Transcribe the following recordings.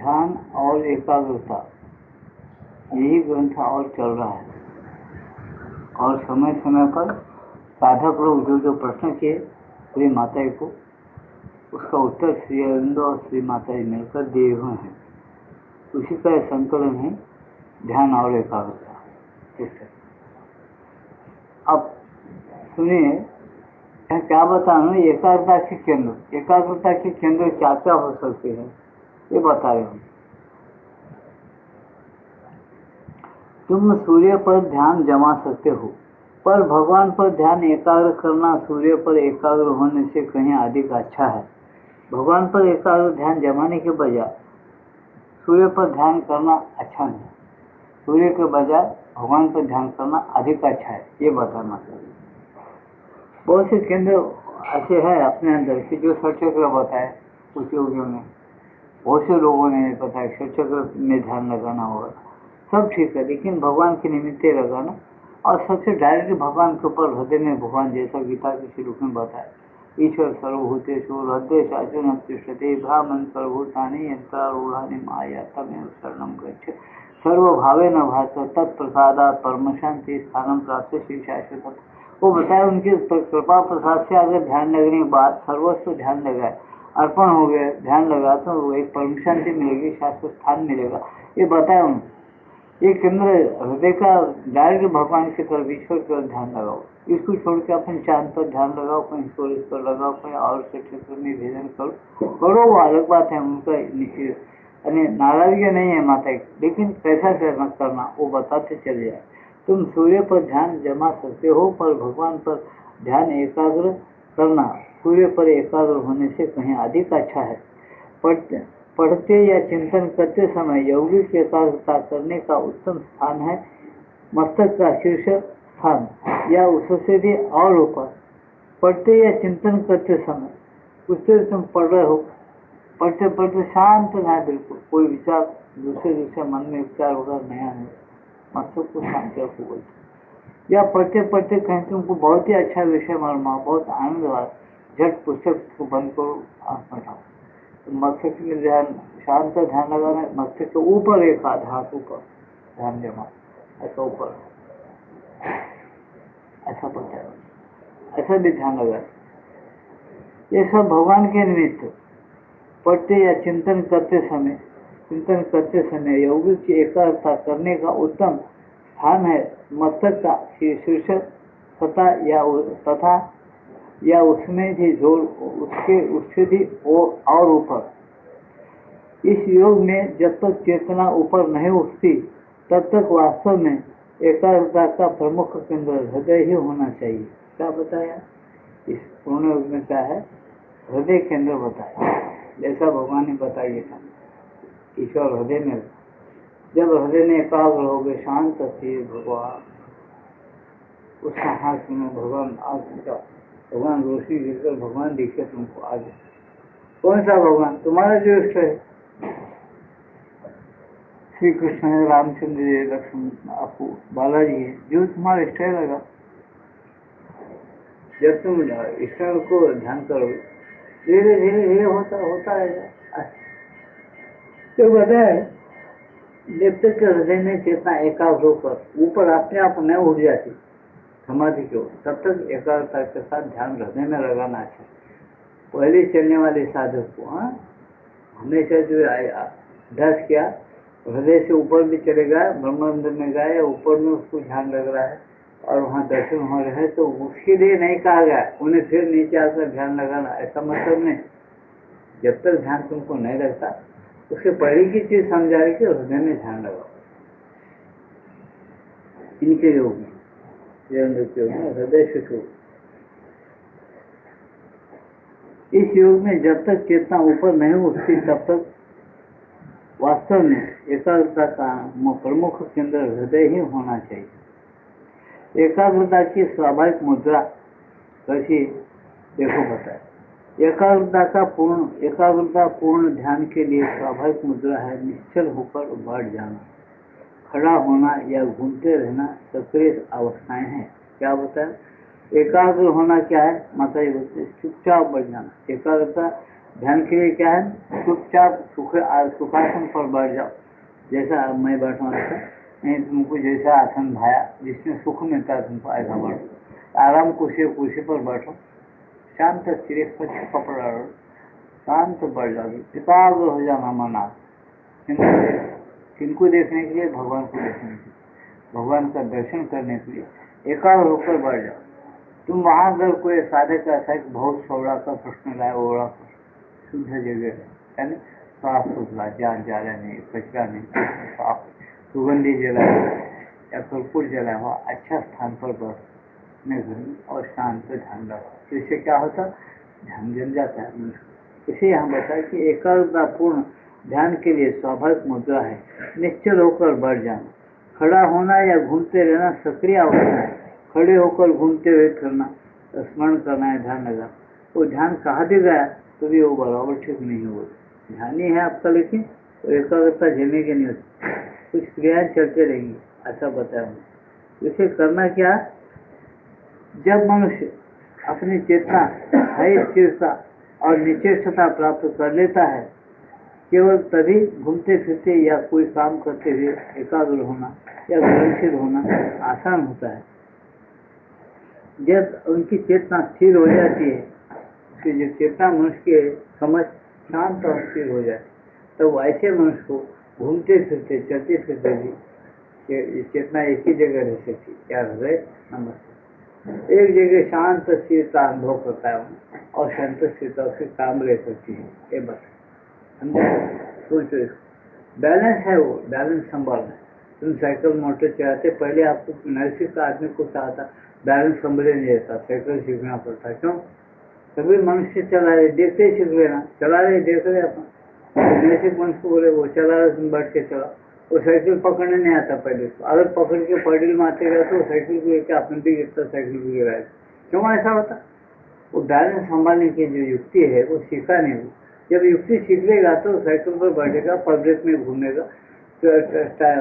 ध्यान और एकाग्रता, यही ग्रंथ और चल रहा है। और समय समय पर साधक लोग जो जो प्रश्न किए श्री माता जी को, उसका उत्तर श्री अरविंद और श्री माता जी मिलकर दिए हुए हैं। उसी का संकलन है ध्यान और एकाग्रता। अब सुनिए, मैं क्या बता रहा हूँ। एकाग्रता के केंद्र क्या क्या हो सकते हैं ये बता रहे हूँ। तुम सूर्य पर ध्यान जमा सकते हो, पर भगवान पर ध्यान एकाग्र करना सूर्य पर एकाग्र होने से कहीं अधिक अच्छा है। भगवान पर एकाग्र ध्यान जमाने के बजाय सूर्य पर ध्यान करना अच्छा नहीं। सूर्य के बजाय भगवान पर ध्यान करना अधिक अच्छा है, ये बताना चाहिए। बहुत से केंद्र ऐसे हैं अपने अंदर कि जो षटचक्र बताए कुछ योगियों ने, बहुत से लोगों ने बताया षटचक्र में ध्यान लगाना होगा, सब ठीक है, लेकिन भगवान के निमित्त लगाना और सबसे डायरेक्ट भगवान के ऊपर हृदय में भगवान, जैसा गीता के श्लोक में बताया, ईश्वर सर्वभूतेषु हृदयेषु तिष्ठति ब्राह्मण सर्वभूतानि यन्त्रारूढानि माया तमेव शरणं गच्छ सर्वभावेन भासते तत्प्रसादात् परम शांति स्थानं प्राप्त श्री शाश्वत। वो बताया उनकी कृपा प्रसाद से अगर ध्यान लगने के बाद सर्वस्व ध्यान लगाए, अर्पण हो गया, ध्यान लगा तो वो एक परम शांति मिलेगी, शाश्वत स्थान मिलेगा, ये बताया उन्होंने। ये केंद्र हृदय का डायरेक्ट भगवान की तरफ, ईश्वर की तरफ ध्यान लगाओ। इसको छोड़ के अपन चांद पर ध्यान लगाओ, कहीं सूरज पर लगाओ, कहीं और से क्षेत्र में भेजन करो, वो अलग बात है। उनका नाराजगी नहीं है माता की, लेकिन कैसा करना वो बताते चले जाए। तुम सूर्य पर ध्यान जमा सकते हो, पर भगवान पर ध्यान एकाग्र करना सूर्य पर एकाग्र होने से कहीं अधिक अच्छा है। पढ़ते या चिंतन करते समय यौगिक एकाग्रता करने का उत्तम स्थान है मस्तक का शीर्ष स्थान या उससे भी और ऊपर। पढ़ते या चिंतन करते समय उससे तुम पढ़ रहे हो, पढ़ते पढ़ते शांत है, बिल्कुल कोई विचार दूसरे मन में विचार होगा नया नहीं, मस्तक को शांत रखो बोलते। या पढ़ते पढ़ते कहीं तुमको बहुत ही अच्छा विषय मालूम, बहुत आनंद आ, झट पुस्तक को बंद करो, आंख हटाओ, मस्तक में ध्यान, शांत ध्यान लगाना, मस्तक के ऊपर एक हाथ ऊपर ध्यान जमा, ऐसा ऊपर, ऐसा पड़ता है, ऐसा भी ध्यान लगा। ये सब भगवान के निमित्त पढ़ते या चिंतन करते समय यौगिक की एकाग्रता करने का उत्तम स्थान है मस्तक का शीर्ष तथा या उसमें भी जोर, उससे भी और ऊपर। इस योग में जब तक चेतना ऊपर नहीं उठती तब तक वास्तव में एकाग्रता का प्रमुख केंद्र हृदय ही होना चाहिए। क्या बताया इस पूर्ण योग में? क्या है? हृदय केंद्र बताया, जैसा भगवान ने बताया था। ईश्वर हृदय में, जब हृदय में एकाग्र हो गए, शांत थे भगवान, उसका हाथ में भगवान आज भगवान रोशनी गिरकर भगवान दिखे तुमको। आज कौन सा भगवान? तुम्हारा जो इष्ट है, श्री कृष्ण है, रामचंद्र है, लक्ष्मण, आपको बालाजी है, जो तुम्हारा इष्ट है लगा। जब तुम इष्ट को ध्यान करोगे, धीरे धीरे धीरे होता रहेगा। तो बताए जब तक हृदय में चेतना एकाग्र होकर ऊपर अपने आप नहीं उठ जाती समाधि की ओर, तब तक एकाग्रता के साथ ध्यान हृदय में लगाना चाहिए। पहले चलने वाले साधक को हमेशा जो अभ्यास किया, हृदय से ऊपर भी चलेगा, ब्रह्मानंद में गए, ऊपर में उसको ध्यान लग रहा है और वहाँ दर्शन हो रहे हैं, तो उसके लिए नहीं कहा गया उन्हें फिर नीचे आकर ध्यान लगाना, ऐसा मतलब नहीं। जब तक ध्यान तुमको नहीं लगता, उसके पहले की चीज समझा रही कि हृदय में ध्यान लगाओ। इनके योग में हृदय से शुरू। इस योग में जब तक चेतना ऊपर नहीं उठती तब तक वास्तव में एकाग्रता का प्रमुख केंद्र हृदय ही होना चाहिए। एकाग्रता की स्वाभाविक मुद्रा कैसी, देखो बताए। एकाग्रता पूर्ण ध्यान के लिए स्वाभाविक मुद्रा है निश्चल होकर बैठ जाना, खड़ा होना या घूमते रहना सक्रिय अवस्थाएं हैं। क्या बताया? एकाग्र होना क्या है? माता जी बोलते चुपचाप बैठ जाना। एकाग्रता ध्यान के लिए क्या है, चुपचाप सुखासन पर बैठ जाओ, जैसा मैं बैठा हूँ ऐसा नहीं, तुमको जैसा आसन भाया जिसमें सुख मिलता है तुमको ऐसा बैठो। आराम कुर्सी पर बैठो, शांत स्थिर कपड़ा डालो, शांत बैठ जाओ, एकाग्र हो जाना मना। किनको देखने के लिए, भगवान को देखने के लिए, भगवान का दर्शन करने के लिए एकाग्र होकर बैठ जाओ। तुम वहां अगर कोई साधक ऐसा है बहुत सौड़ा का प्रश्न लाए, ओड़ा शुद्ध जगह है ना, साफ सुथरा, जान जाला नहीं, कचरा नहीं, साफ सुगंधी जला या कर्पूर जला हुआ अच्छा स्थान पर बैठने और शांत ध्यान रखो। तो इससे क्या होता, ध्यान जल जाता है मनुष्य। इसे यहाँ बताया कि एकाग्रतापूर्ण ध्यान के लिए स्वाभाविक मुद्रा है निश्चल होकर बैठ जाना। खड़ा होना या घूमते रहना सक्रिय अवस्था है। खड़े होकर घूमते हुए फिरना, स्मरण करना है, ध्यान लगा। वो ध्यान कहाँ भी गया तो भी वो बराबर ठीक नहीं हुआ। ध्यान ही है आपका, लेकिन तो एकाग्रता झेलने के नहीं होती, कुछ क्रियाएं चलते रहेंगी, ऐसा बताया। इसे करना क्या, जब मनुष्य अपनी चेतना स्थायी स्थिरता और निश्चेष्टता प्राप्त कर लेता है, केवल तभी घूमते फिरते या कोई काम करते हुए एकाग्र होना या ग्रहणशील होना आसान होता है। जब उनकी चेतना स्थिर हो जाती है, उसकी जो चेतना मनुष्य के समझ शांत और स्थिर हो जाती है, तो ऐसे मनुष्य को घूमते फिरते चलते फिरते भी चेतना एक ही जगह रह सकती है। क्या हृदय नमस्ते, एक जगह शांत स्थिरता अनुभव करता है और शांत स्थिरता उसके काम रह सकती है। ये बस समझे, सोचो इसको। बैलेंस है, वो बैलेंस संभालना। तुम साइकिल मोटर चलाते, पहले आपको नैतिक आदमी को चाहता बैलेंस संभले नहीं रहता, साइकिल सीखना पड़ता। क्यों, सभी मनुष्य चला रहे, देखते ही सीख लेना, चला रहे देख रहे अपन। नैतिक मनुष्य को बोले वो चला रहे, तुम बैठ के चला, वो साइकिल पकड़ने नहीं आता पहले उसको। अगर पकड़ के पैडल मारते गए तो साइकिल को लेकर अपन भी गिरता, साइकिल भी गिराए। क्यों ऐसा होता, वो बैलेंस संभालने की जो युक्ति है वो सीखा नहीं। वो जब युक्ति सीख लेगा तो साइकिल पर बैठेगा, पब्लिक में घूमेगा, तो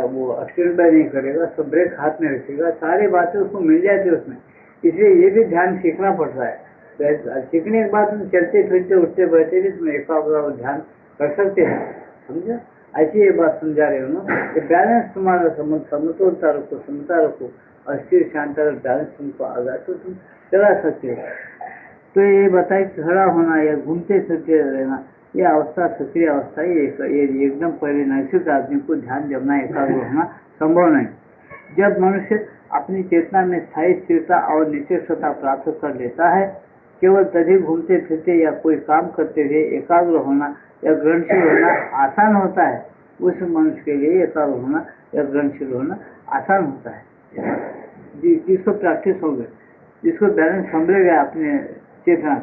वो एक्सीडेंट नहीं करेगा, सब ब्रेक हाथ में रखेगा, सारी बातें उसको मिल जाती है उसमें। इसलिए ये भी ध्यान सीखना पड़ता है। तो सीखने के बाद तुम चलते फिरते उठते बैठते भी तुम एकाग्र और ध्यान कर सकते हैं। समझो, ऐसी ये बात समझा रहे हो ना कि बैलेंस तुम्हारा समतोलता रखो, समता रखो और स्थिर शांत बैलेंस तुमको आ गया तो तुम चला सकते हो। तो ये बताए खड़ा होना या घूमते फिरते रहना, यह अवस्था सक्रिय अवस्था है। ये एकदम परिनैतिक आदमी को ध्यान जमना, एकाग्र होना संभव नहीं। जब मनुष्य अपनी चेतना में स्थायी स्थिरता और निश्चेष्टता प्राप्त कर लेता है, केवल तभी घूमते फिरते या कोई काम करते हुए एकाग्र होना या ग्रहणशील होना आसान होता है। उस मनुष्य के लिए एकाग्र होना या ग्रहणशील होना आसान होता है। जिसको प्रैक्टिस हो गई, जिसको बैलेंस संभल गया अपने चेतना।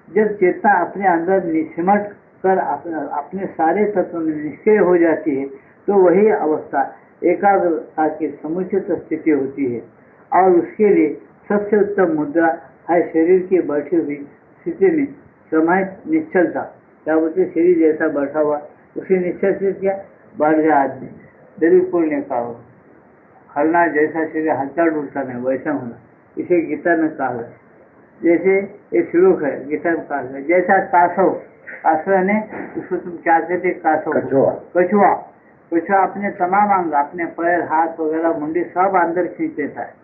जब चेतना अपने अंदर सिमट कर अपने सारे तत्व में निष्क्रिय हो जाती है, तो वही अवस्था एकाग्रता की समुचित स्थिति होती है। और उसके लिए सबसे उत्तम मुद्रा है शरीर की बैठी हुई स्थिति में समाहित निश्चलता। क्या बोलते, शरीर जैसा बैठा हुआ उसी निश्चल से क्या बढ़ गया आदमी, बिल्कुल नहीं कहा। हलना जैसा शरीर हल्का डुलता नहीं वैसा होना, इसे गीता में कहा है। जैसे एक श्लोक है गीता में कहा है, जैसा कासव ने, उसको तुम क्या कहते, कासव, कछुआ। कछुआ अपने तमाम अंग, अपने पैर, हाथ वगैरह, मुंडी सब अंदर खींच लेता है।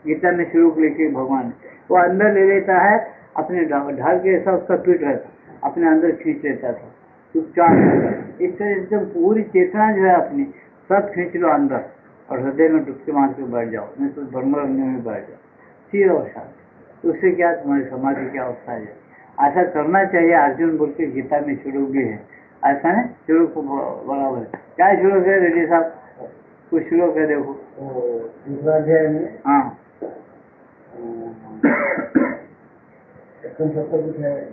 गीता में श्लोक लिखे भगवान, वो अंदर ले लेता है, अपने ढाल के ऐसा उसका पीठ रहता, अपने अंदर खींच लेता था चुपचाप। इस तरह से पूरी चेतना जो है अपनी सब खींच लो अंदर और हृदय में डुबकी मार के बैठ जाओ, नहीं तो ब्रह्म में बैठ जाओ, स्थिर और शांत। उससे क्या तुम्हारी समाधि की अवस्था है। ऐसा करना चाहिए। अर्जुन बोल के गीता में श्लोक भी है, ऐसा नहीं श्लोक को बराबर। क्या श्लोक है रेड्डी साहब, कुछ श्लोक है देखो। हाँ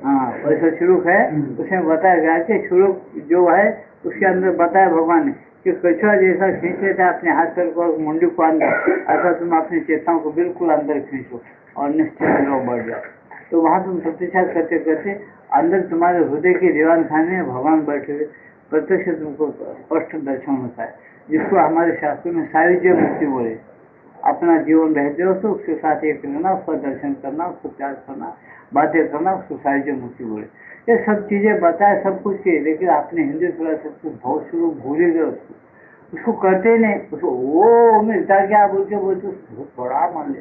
हाँ, वैसा श्लोक है, उसमें बताया गया कि श्लोक जो है उसके अंदर बताया भगवान ने कि कछुआ जैसा खींच लेता है अपने हाथ पैर को, मुंडी को अंदर, ऐसा तुम अपनी चेतनाओं को बिल्कुल अंदर खींचो और निश्चित रहो, बढ़ जाओ। तो वहाँ तुम प्रतीक्षा करते करते अंदर तुम्हारे हृदय के दीवान खाने में भगवान बैठे हुए प्रत्यक्ष तुमको स्पष्ट दर्शन होता है, जिसको हमारे शास्त्रों में सायुज्य मुक्ति बोले। अपना जीवन रहते हो तो उसके साथ एक रहना, उसका दर्शन करना, उसको प्यार करना, बातें करना, सुसाइड से मुक्ति बोले, ये सब चीजें बताए, सब कुछ किए, लेकिन आपने हिंदी थोड़ा सब कुछ बहुत शुरू भूल ही गए उसको करते ही नहीं, उसको वो मिलता क्या बोल के बोलते बड़ा मान ले।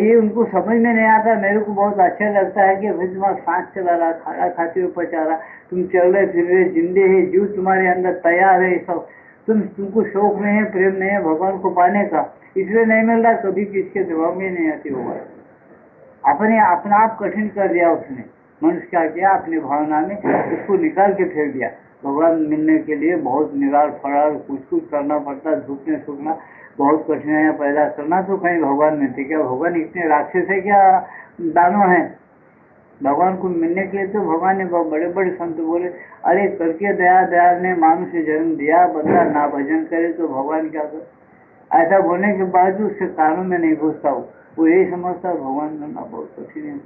ये उनको समझ में नहीं आता। मेरे को बहुत अच्छा लगता है कि भाई तुम्हारा सांस चला रहा, खाना खाते हुए पचा रहा, तुम चल रहे फिर रहे, जिंदे है, जीव तुम्हारे अंदर तैयार है, सब तुमको शौक नहीं है, प्रेम नहीं है भगवान को पाने का, इसलिए नहीं मिल रहा, कभी किसके दिमाग में नहीं आती होगा। अपने अपना आप कठिन कर दिया उसने, मनुष्य क्या किया, अपनी भावना में उसको निकाल के फेंक दिया। भगवान मिलने के लिए बहुत निराल फरार कुछ कुछ करना पड़ता, झुकने सूखना, बहुत कठिनाइयां पैदा करना, तो कहीं भगवान मिलते क्या? भगवान इतने राक्षस है क्या दानव है? भगवान को मिलने के लिए तो भगवान ने बड़े बड़े संत बोले, अरे करके दयाल ने मानुष्य जन्म दिया, बंदा ना भजन करे तो भगवान क्या करे? ऐसा बोलने के बाद भी उसके कानों में नहीं घुसता, वो यही समझता भगवान करना बहुत कठिन है,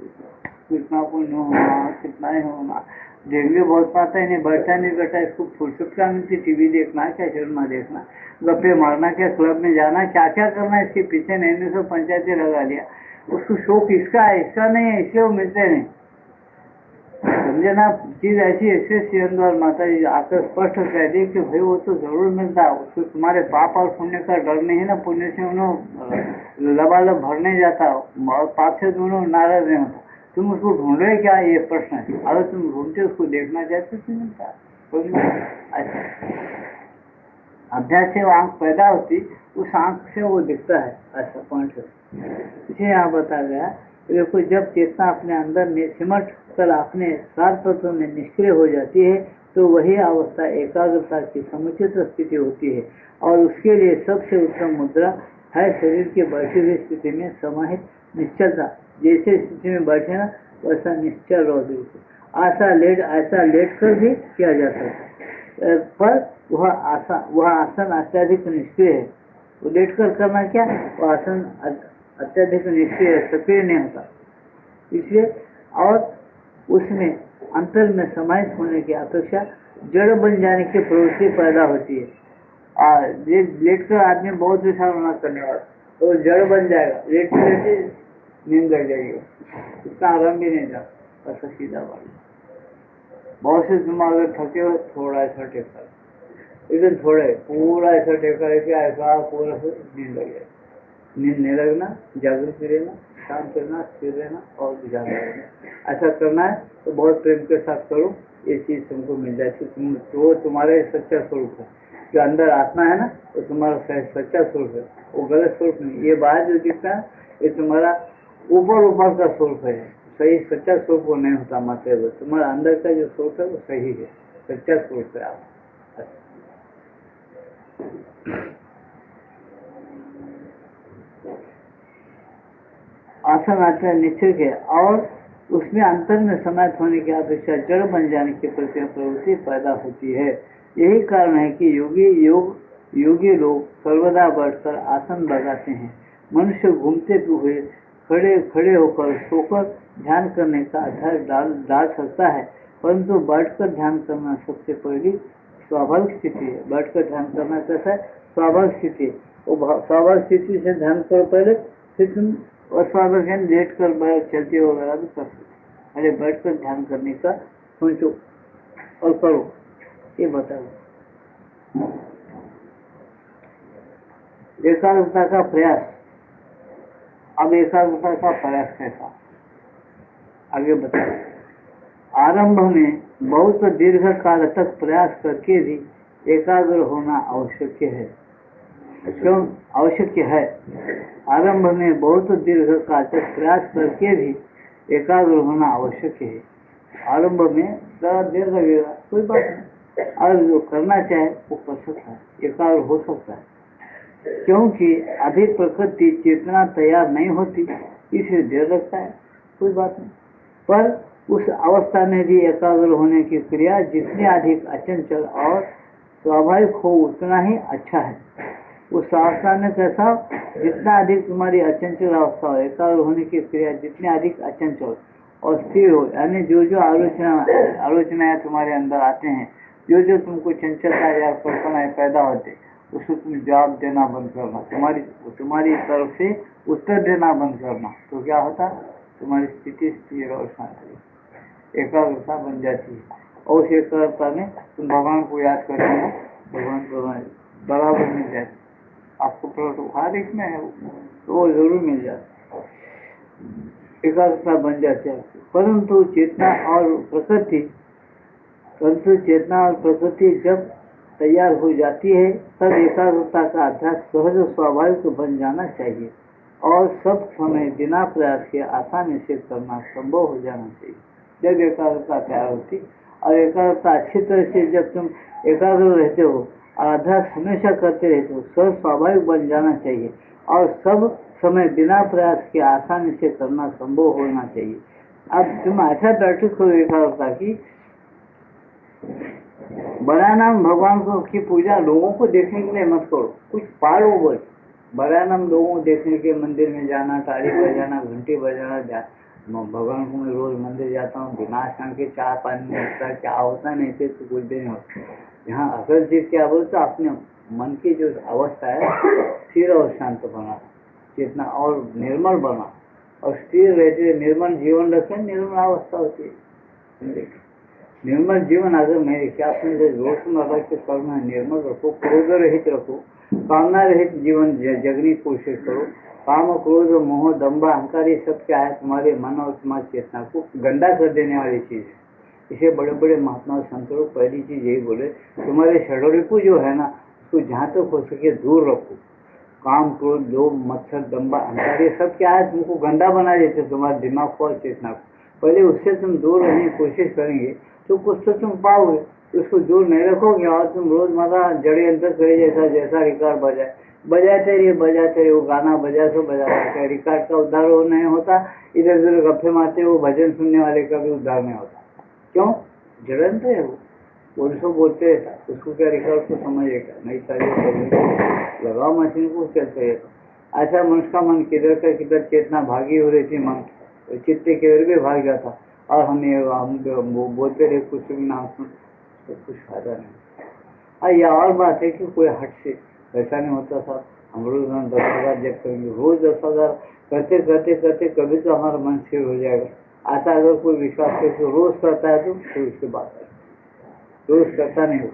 कितना पुण्य होना, कितना ही होना, देखने बहुत पाता है, नहीं बैठा नहीं बैठा, इसको फुर्सत क्या मिलती? टीवी देखना क्या, सिनेमा देखना, गप्पे मारना क्या, क्लब में जाना, क्या क्या करना, इसके पीछे नहीं तो पंचायतें लगा लिया। उसको शौक इसका है, इसका नहीं है, इससे वो मिलते नहीं। समझे ना? चीज ऐसी ऐसे सियंदर माता जी आकर स्पष्ट कह दी कि भाई वो तो जरूर मिलता, उसको तुम्हारे पाप और पुण्य का डर नहीं है ना, पुण्य से उन्होंने लबालब भरने जाता और पाप से दोनों नाराज नहीं होता। तुम उसको ढूंढ रहे क्या, ये प्रश्न है। अगर तुम ढूंढते उसको देखना चाहते तो मिलता। अच्छा, अभ्यास से वो आंख पैदा होती, उस आंख से वो दिखता है, ऐसा पॉइंट है। इसे यहाँ बता गया, देखो जब चेतना अपने अंदर सिमट कर अपने सार तत्व में निष्क्रिय हो जाती है, तो वही अवस्था एकाग्रता की समुचित स्थिति होती है। और उसके लिए सबसे उत्तम मुद्रा है शरीर की बैठी हुई स्थिति में समाहित निश्चलता। जैसे स्थिति में बैठे ना वैसा निश्चल रहो। ऐसा लेट कर भी किया जा सकता है, पर वह आसन अत्यधिक निष्क्रिय है। वो लेट कर करना क्या, वह आसन अत्यधिक निष्क्रिय सक्रिय नहीं होता, इसलिए और उसमें अंतर में समाहित होने की अपेक्षा जड़ बन जाने की प्रवृत्ति पैदा होती है। लेट कर आदमी बहुत विशाल होना करने वाला, तो जड़ बन जाएगा, लेटे नींद लग जाएगी, इतना आराम भी नहीं जाता, ऐसा सीधा बात। बहुत से तुम अगर थके हो, थोड़ा ऐसा टेका, लेकिन थोड़े पूरा ऐसा टेका लेके ऐसा पूरा नींद लग जाए। नींद नहीं लगना, जागृत रहना, शांत रहना, स्थिर रहना और विचार रहना। ऐसा करना है तो बहुत प्रेम के साथ करो, ये चीज तुमको मिल जाएगी। तो तुम्हारे सच्चा स्वरूप है, जो अंदर आत्मा है ना, वो तुम्हारा सच्चा स्वरूप है, वो गलत स्वरूप नहीं। ये बाहर जो दिखता है ये तुम्हारा ऊपर का स्वरूप है, सही सच्चा स्वरूप वो नहीं होता। मतलब तुम्हारा अंदर का जो स्वरूप है वो सही है, सच्चा स्वरूप है आप। आसन आते निश्चित है और उसमें अंतर में समाहित होने की अपेक्षा जड़ बन जाने की प्रवृत्ति पैदा होती है। यही कारण है कि योगी लोग सर्वदा बैठकर आसन लगाते हैं। मनुष्य घूमते हुए खड़े होकर सोकर ध्यान करने का अध्याय डाल सकता है, परंतु बैठकर ध्यान करना सबसे पहली स्वाभाविक स्थिति है। बैठकर ध्यान करना कैसा है? स्वाभाविक स्थिति। वो स्वाभाविक स्थिति से ध्यान करो पहले, फिर तुम अस्वाभाविक लेट कर चलते वगैरह भी कर सकते। अरे बैठ कर ध्यान करने का सोचो और करो, ये बताओ। एकाग्रता का प्रयास। अब एकाग्रता का प्रयास कैसा, आगे बताओ। आरंभ में बहुत दीर्घ काल तक प्रयास करके भी एकाग्र होना आवश्यक है। क्यों आवश्यक है? आरंभ में बहुत दीर्घ काल तक प्रयास करके भी एकाग्र होना आवश्यक है। आरंभ में दीर्घ कोई बात नहीं, अगर जो करना चाहे वो कर सकता है, एकाग्र हो सकता है। क्योंकि अभी प्रकृति चेतना तैयार नहीं होती, इसलिए देर लगता है, कोई बात नहीं। पर उस अवस्था में भी एकाग्र होने की क्रिया जितनी अधिक अचंचल और स्वाभाविक हो उतना ही अच्छा है। उस अवस्था में कैसा, जितना अधिक तुम्हारी अचंचल अवस्था हो, एकाग्र होने की क्रिया जितनी अधिक अचंचल और स्थिर हो, यानी जो जो आलोचनाएं तुम्हारे अंदर आते हैं, जो तुमको चंचलता या कल्पनाएं पैदा होते, उसको तुम जवाब देना बंद करना, तुम्हारी तरफ से उत्तर देना बंद करना, तो क्या होता? तुम्हारी स्थिति स्थिर और शांत एकाग्रता बन जाती है। और उस एकाग्रता में तुम भगवान को याद करते हो, भगवान को बराबर मिल जाती। आपको प्रभु हर एक में है तो वो जरूर मिल जाता, एकाग्रता बन जाती है। परंतु चेतना और प्रकृति जब तैयार हो जाती है तब एकाग्रता का अभ्यास सहज स्वाभाविक बन जाना चाहिए और सब समय बिना प्रयास के आसानी से करना संभव हो जाना चाहिए। जब एकाग्रता तैयार होती और एकाग्रता अच्छी तरह से जब तुम एकाग्र रहते हो और अभ्यास हमेशा करते रहते हो, सहज स्वाभाविक बन जाना चाहिए और सब समय बिना प्रयास के आसानी से करना संभव होना चाहिए। अब तुम ऐसा प्रैक्टिस करो एकाग्रता की, बड़ा नाम भगवान को की पूजा लोगों को देखने के लिए मत करो, कुछ पालो बस। बड़ा नाम लोगों को देखने के लिए मंदिर में जाना, ताली बजाना, घंटी बजाना, भगवान को मैं रोज मंदिर जाता हूँ, बिना स्नान के चाय पानी नहीं होता, क्या होता नहीं थे तो कुछ भी नहीं होता। यहाँ असल चीज क्या बोलते, अपने मन की जो अवस्था है स्थिर और शांत बना, चेतना और निर्मल बना और स्थिर रहते निर्मल जीवन रखे, निर्मल अवस्था होती है। निर्मल जीवन अगर मेरे क्या अपने रोजमर्रा के कर्म में निर्मल रखो, क्रोध रहित रखो, कामना रहित जीवन जगने की कोशिश करो। काम क्रोध मोह दम्भ अहंकार ये सब क्या है, तुम्हारे मन और तुम्हारी चेतना को गंदा कर देने वाली चीज है। इसे बड़े बड़े महात्मा संतों पहली चीज यही बोले, तुम्हारे षड्रिपु जो है ना उसको जहाँ तक हो सके दूर रखो। काम क्रोध लोभ मत्सर दम्भ अहंकार ये सब क्या है, तुमको गंदा बना देते तुम्हारे दिमाग को और चेतना को। पहले उससे तुम दूर रहने की कोशिश करेंगे तो कुछ तो तुम पाओगे, उसको दूर नहीं रखोगे और तुम रोजमर्रा जड़े अंतर करे जैसा रिकॉर्ड बजाते रहिए, वो गाना बजा तो बजाता है, रिकॉर्ड का उद्धार वो नहीं होता, इधर उधर गप्पे मारते वो भजन सुनने वाले का भी उद्धार नहीं होता। क्यों? जड़ंत है वो उसको बोलते रहता, उसको क्या रिकॉर्ड को समझेगा नहीं, सारी लगाओ मशीन को चलते रहता। ऐसा मनुष्य का मन किधर का किधर चेतना भागी हो रही थी, मन चित्ते किधर भी भाग जाता और हम बोलते रहे कुछ भी नाम सुन तो कुछ फायदा नहीं। यह और बात है कि कोई हट से ऐसा नहीं होता था। हम रोज 10,000 जब करेंगे, रोज 10,000 करते करते करते कभी तो हमारा मन स्थिर हो जाएगा। ऐसा अगर कोई विश्वास करे तो रोज करता है तो उसकी बात है, रोज करता नहीं हो।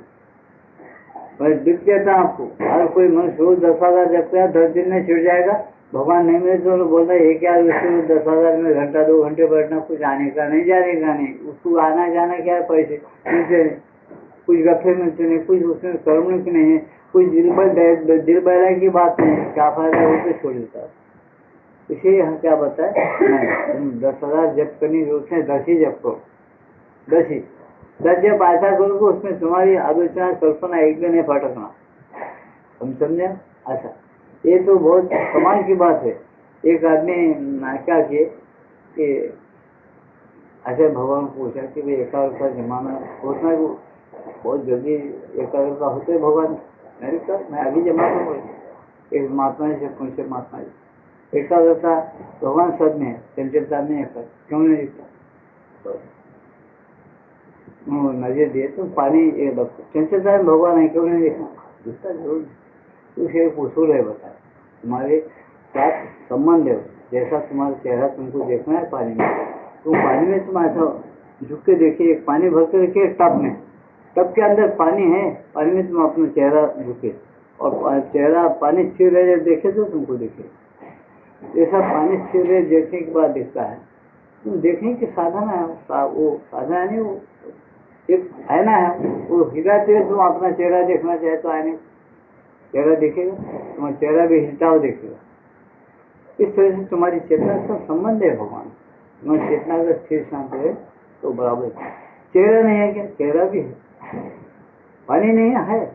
मैं दिख देता आपको, हर कोई मनुष्य रोज 10,000 जब किया 10 दिन में छिड़ जाएगा। भगवान नहीं मिले तो बोलता है क्या उसको 10,000 में घंटा 2 घंटे बैठना, कुछ आने का नहीं जाने का नहीं, उसको आना जाना क्या है, पैसे मिलते नहीं, कुछ गप्पे मिलते नहीं, कुछ उसमें कर्म नहीं है, कुछ दिल बहलाने की बात नहीं है, क्या फायदा उसे छोड़ देता है। इसीलिए यहाँ क्या बताए, नहीं तुम 10,000 जब करनी उसमें 10 ही जब करो, 10 जब ऐसा करोगे उसमें तुम्हारी आलोचना कल्पना एक भी नहीं फटकना। हम समझे ऐसा, ये तो बहुत कमाल की बात है। एक आदमी क्या किए कि ऐसे भगवान को पूछा कि भाई एकाग्रता जमाना होता है, बहुत जल्दी एकाग्रता होते भगवान, मेरे साथ मैं अभी जमाता हूँ। एक महात्मा जी से पूछे, महात्मा जी एकाग्रता भगवान सब में है, चंचलता में एकाग्र क्यों नहीं दिखता? नजर दिए तो पानी चंचलता में भगवान है, क्यों नहीं दिखा? दिखता जरूर। उसे एक उसूल है बताया, तुम्हारे साथ संबंध है, जैसा तुम्हारा चेहरा तुमको देखना है पानी में, तुम पानी में तुम ऐसा झुक के देखिए, पानी भर के देखिए टब में, टब के अंदर पानी है, पानी में तुम अपना चेहरा झुके और चेहरा पानी स्थिर रहे देखे तो तुमको दिखे। जैसा पानी स्थिर रहे देखने के बाद दिखता है, तुम देखने की साधना है, वो साधना नहीं, वो एक आईना है, वो हिदायत है। तुम अपना चेहरा देखना चाहे तो आईने चेहरा देखेगा, तुम्हारा चेहरा भी हिलता हुआ देखेगा। इस तरह से तुम्हारी चेतना का संबंध है भगवान। तुम्हारी चेतना अगर स्थिर शांत है तो बराबर है। चेहरा नहीं है क्या? चेहरा भी है। पानी नहीं है,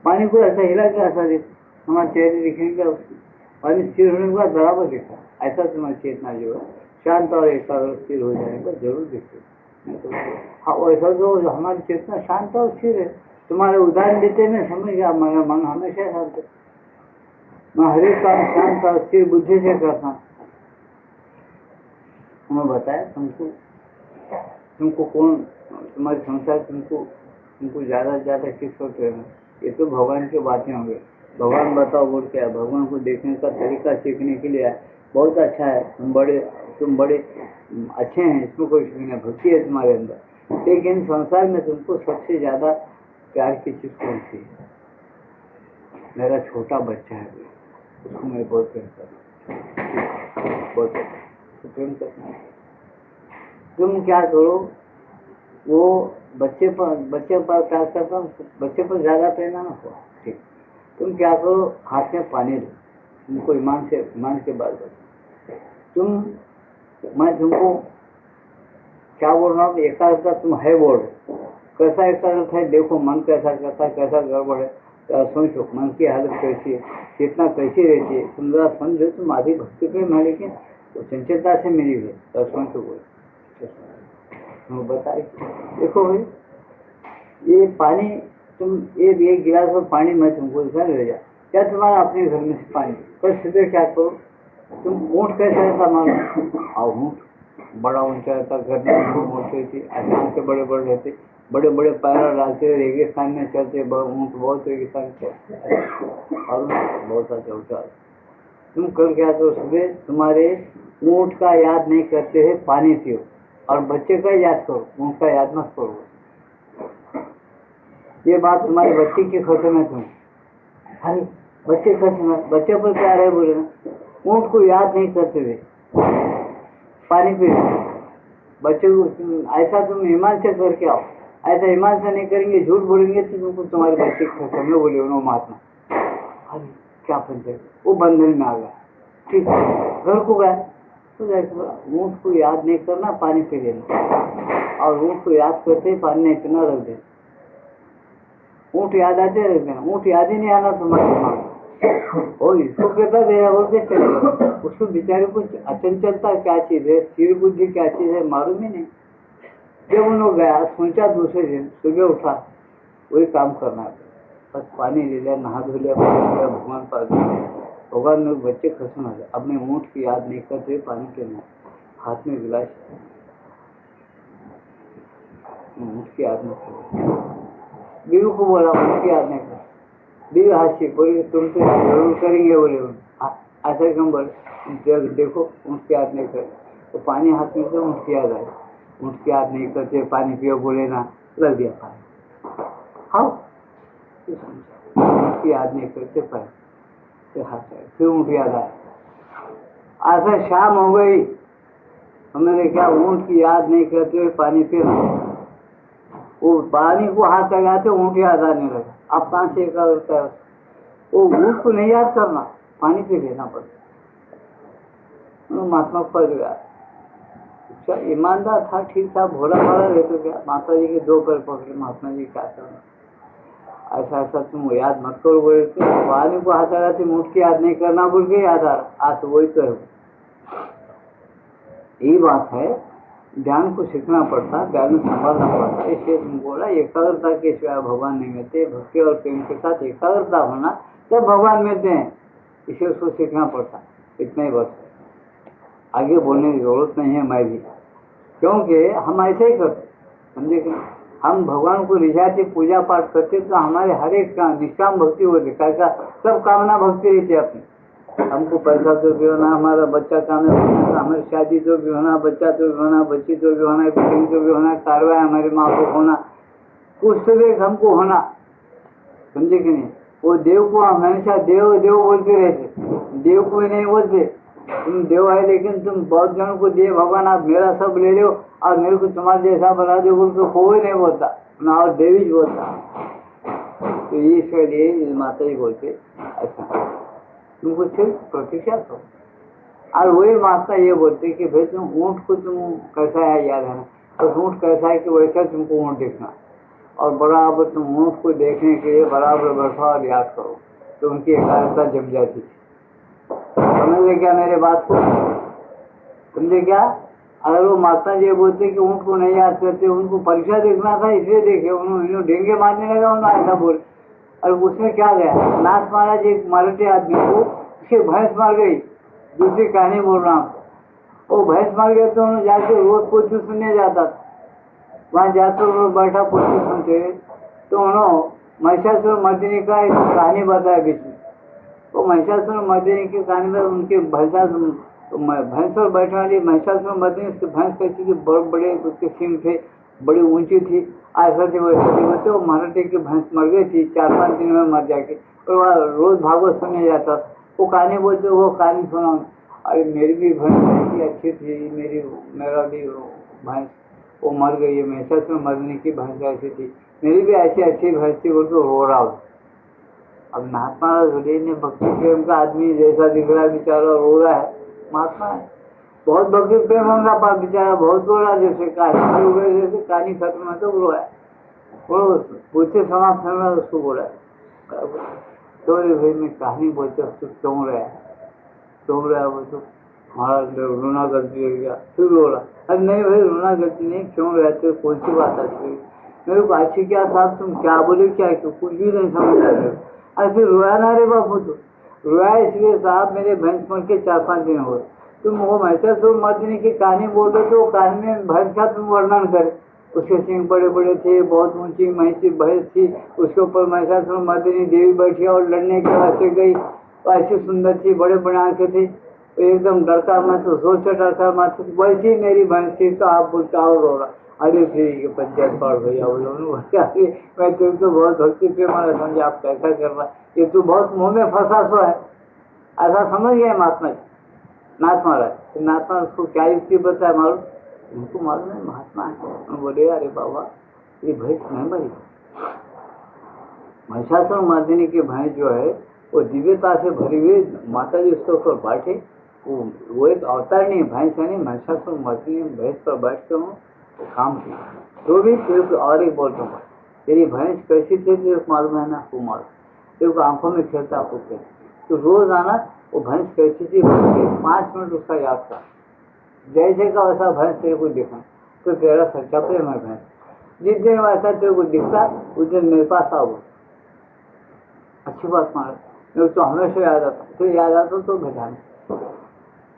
पानी को ऐसा हिला के ऐसा दिखता, हमारे चेहरे दिखेंगे क्या? उसकी पानी स्थिर होने के बाद बराबर दिखता। ऐसा तुम्हारी चेतना जो है शांत और एकाग्र स्थिर हो जाएगा जरूर दिखते। हाँ, वैसा जो हमारी चेतना शांत और स्थिर है, तुम्हारे उदाहरण देते मैं समझ गया, मगर मन हमेशा शांत है। मैं हर एक काम शांत और स्थिर बुद्धि से करता हूँ। मैं बताया तुमको कौन तुम्हारे संसार तुमको ज्यादा से ज्यादा किस वक्त रहना, ये तो भगवान की बातें होंगे। भगवान बताओ बोल क्या, भगवान को देखने का तरीका सीखने के लिए बहुत अच्छा है। तुम बड़े अच्छे हैं, इसमें कोई शक नहीं, भक्ति है तुम्हारे अंदर, लेकिन संसार में तुमको सबसे ज्यादा प्यार की चीज कौन सी है? मेरा छोटा बच्चा है, उसको मैं बहुत प्रेम करता हूँ, बहुत प्रेम करता हूँ। तुम क्या करो, वो बच्चे पर प्यार करता हूँ, बच्चे पर ज्यादा प्रेम ना हो, ठीक। तुम क्या करो, हाथ में पानी लो, तुमको ईमान के बात करो। मैं तुमको क्या बोल रहा हूँ, एकाग्रता तुम है बोल रहे, कैसा एकाग्रता है देखो, मन कैसा करता है, कैसा गड़बड़ है, सोचो मन की हालत कैसी है, चेतना कैसी रहती है, तुम जरा समझो। तुम आधी भक्ति प्रेम है, लेकिन वो चंचलता से मिली हुई है, सोचो बोल बताए। देखो भाई, ये पानी तुम एक गिलास में पानी मैं तुमको दिखा ले जा, क्या तुम्हारा अपने घर में से पानी, पर सुबह क्या करो, तुम ऊँट कैसा रहता मानो, और ऊँट बड़ा ऊंचा रहता, घर में ऊँट रहती, आसान से बड़े बड़े रहते, बड़े बड़े पैर डालते, रेगिस्तान में चलते, ऊँट बहुत रेगिस्तान चलते और बहुत सा चलता। तुम कल क्या करो, सुबह तुम्हारे ऊँट का याद नहीं करते है, पानी पियो, और बच्चे का याद करो, ऊँट का याद मत करो। ये बात तुम्हारे बच्चे के खर्चे में तुम, अरे बच्चे खर्च में, बच्चे पर क्या रहे बोले ना, ऊँट को याद नहीं करते हुए पानी पी, बच्चे को ऐसा तुम ईमान से करके आओ, ऐसा ईमान से नहीं करेंगे, झूठ बोलेंगे तो तुमको तुम्हारे बच्चे के खर्चे में बोले उन्होंने महात्मा, अरे क्या पंचायत, वो बंधन में आ गया, ठीक है, घर को गया तो ऊँट को याद नहीं करना, पानी पी लेना, और ऊँट को याद करते ही पानी नहीं पीना, रख देना। ऊँट याद आते रख देना, ऊँट याद ही नहीं आना तुम्हारे दिमाग, और इसको कहता देना बोल के चले, उसको बेचारे को अचंचलता क्या चीज है, स्थिर बुद्धि क्या चीज है मालूम ही नहीं। जब उन्होंने गया, सोचा दूसरे दिन सुबह उठा, वही काम करना है, बस पानी ले लिया, नहा धो लिया, भगवान पास भगवान में बच्चे खसम आ गए। अब मैं ऊँट की याद नहीं करते, पानी पीना, हाथ में गिलास, ऊँट की याद नहीं कर, बीवी को बोला ऊँट की याद नहीं कर, बीवी हाथी बोली तुम तो जरूर करेंगे, बोले ऐसा क्यों बोले, देखो ऊँट की याद नहीं कर, तो पानी हाथ में से ऊँट की याद आए, ऊँट की याद नहीं करते, पानी पियो बोले ना, लग दिया पानी, हाँ ऊँट की याद नहीं करते, पानी हाथ आए, फिर ऊँट याद आए, ऐसा शाम हो गई, हमने क्या ऊँट की याद नहीं करते हुए पानी पिया, वो पानी को हाथ लगाते ऊँट याद आने लगा। अब कहाँ से एक होता है, वो ऊँट को नहीं याद करना, पानी पी लेना पड़ता। महात्मा पड़ गया, अच्छा ईमानदार था, ठीक था, भोला भाला रहते क्या, माता जी के दो पैर पकड़े, महात्मा जी क्या करना, ऐसा ऐसा तुम याद मत करो बोले, पानी को हाथ लगाते ऊँट की याद नहीं करना बोल के याद आ रहा, आज वही तो है। यही बात है, ध्यान को सीखना पड़ता, ध्यान में संभालना पड़ता, इसलिए तुम बोला एकाग्रता के सिवाय भगवान नहीं मिलते, भक्ति और प्रेम के साथ एकाग्रता होना तब भगवान मिलते हैं, इसे उसको सीखना पड़ता, इतना ही बस, आगे बोलने की जरूरत नहीं है। मैं भी क्योंकि हम ऐसे ही करते, समझे कि हम भगवान को रिझाते, पूजा पाठ करते तो हमारे हर एक काम निष्काम भक्ति होती, क्या सब कामना भक्ति रहती है अपनी, हमको पैसा तो भी होना, हमारा बच्चा काम है, हमारी शादी तो भी होना, बच्चा तो भी होना, बच्ची तो भी होना, बिल्डिंग तो भी होना, कारवाई हमारे माँ को होना, कुछ तो भी हमको होना, समझे कि नहीं। वो देव को हमेशा देव देव बोलते रहते, देव को ही नहीं बोलते, तुम देव है लेकिन तुम बहुत जनों को दिए भगवान, आप मेरा सब ले लो और मेरे को तुम्हारे जैसा बना दो बोल, तो कोई नहीं बोलता ना, और देवी बोलता, तो ये इसके लिए माता जी बोलते ऐसा, तुमको सिर्फ प्रतीक्षा करो। और वही माता ये बोलते कि भाई तुम ऊँट को तुम कैसा है याद है ना, तो ऊँट कैसा है कि वैसा तुमको ऊँट देखना, और बराबर तुम ऊँट को देखने के लिए बराबर बैठा और याद करो, तो उनकी एकाग्रता जम जाती थी। समझे क्या मेरे बात को, समझे क्या। अगर वो माता जी बोलते कि ऊँट को नहीं याद करते, उनको परीक्षा देखना था इसलिए देखे, उन्होंने डेंगे मारने लगा, उन्होंने ऐसा बोल, और उसमें क्या गया, नाथ महाराज एक मराठी आदमी को उसके भैंस मार गई, दूसरी कहानी बोल रहा हूँ, वो भैंस मार गया तो उन्होंने जाके रोज पोथी सुनने जाता था, वहाँ जाकर उन्होंने बैठा पोथी सुनते, तो उन्होंने महिषासुर मर्दिनी का एक कहानी बताया बीच में, वो महिषासुर मर्दिनी की कहानी में उनके भैंसा तो भैंस पर बैठने वाली महिषासुर मर्दिनी, उसकी भैंस कैसी थी, बड़े बड़े उसके सिंग थे, बड़ी ऊंची थी, ऐसा थी वैसे थी। बोलते वो महाराष्ट्र की भैंस मर गई थी 4-5 दिन में मर जाके, और वहाँ रोज भागवत सुनने जाता। वो कहानी बोलते, वो कहानी सुना, अरे मेरी भी भैंस ऐसी अच्छी थी, मेरा भी भैंस वो मर गई है, महिषासुर मर्दिनी की भैंस ऐसी थी, मेरी भी ऐसी अच्छी भैंस थी, बोल तो रो रहा हूँ। अब महात्मा ने भक्ति प्रेम का आदमी जैसा दिख रहा है, बेचारा रो रहा है, महात्मा है, बहुत भक्ति प्रेम होगा पाप, बेचारा बहुत रो रहा, जैसे कहानी हो गई, जैसे कहानी खत्म है तो रो है, पूछे समाप्त होना उसको बोला है। तो भाई मैं कहानी बोलते उसको क्यों रहा है, वो तो हमारा रोना गलती हो गया, फिर रो रहा। अब नहीं भाई रोना गलती नहीं, क्यों रहते, कौन सी बात अच्छी, मेरे को अच्छी क्या साहब, तुम क्या बोले क्या, क्यों कुछ भी नहीं समझ आते। अरे फिर रोया ना रे बापू, तो रोया इसलिए साहब मेरे भैंस मर के 4-5 दिन हो, तुम वो महिषासुर मर्दिनी की कहानी बोल रहे, तो कहानी में भैंस का तुम वर्णन करे, उसके सिंह बड़े बड़े थे, बहुत ऊंची महिषी भैंस थी, उसके ऊपर महिषासुर मर्दिनी देवी बैठी और लड़ने के वास्ते गई, ऐसी सुंदर थी, बड़े बड़े आंखें थी, एकदम डरकार मत, जोर से डरकार मत, वैसी मेरी भैंस थी। तो आप बोलते और रो रहा, अरे फिर पंचायत पार भैया वो लोग, मैं तुमको बहुत भक्ति प्रेम वाला समझे, आप कैसा कर रहा, ये तो बहुत मुंह में फंसा सो है, ऐसा समझ गए महात्मा जी। नाथ महाराज, नाथ महाराज उसको क्या युक्ति बताया मालूम, उनको मालूम है महात्मा है, बोले अरे बाबा ये भैंस नहीं मरी, महिषासुर मर्दिनी की भैंस जो है वो दिव्यता से भरी हुई, माता जी उसके ऊपर बैठे, वो एक अवतार नहीं, भैंस है नहीं, महिषासुर मर्दिनी भैंस पर बैठ के वो काम किया। तो भी तेरे को और एक बोलता हूँ, तेरी भैंस कैसी थी तेरे को मालूम है ना, वो मालूम, तेरे को आंखों में खेलता पूछते, तो रोज आना वो भैंस कैसी थी 5 मिनट उसका याद था, जैसे का वैसा भैंस तेरे को दिखा, तो तेरा सच्चा प्रेम है भैंस, जिस दिन वैसा तेरे को दिखता उस दिन मेरे पास आओ, अच्छी बात मारा, मेरे तो हमेशा याद आता, तो याद आता तो ध्यान,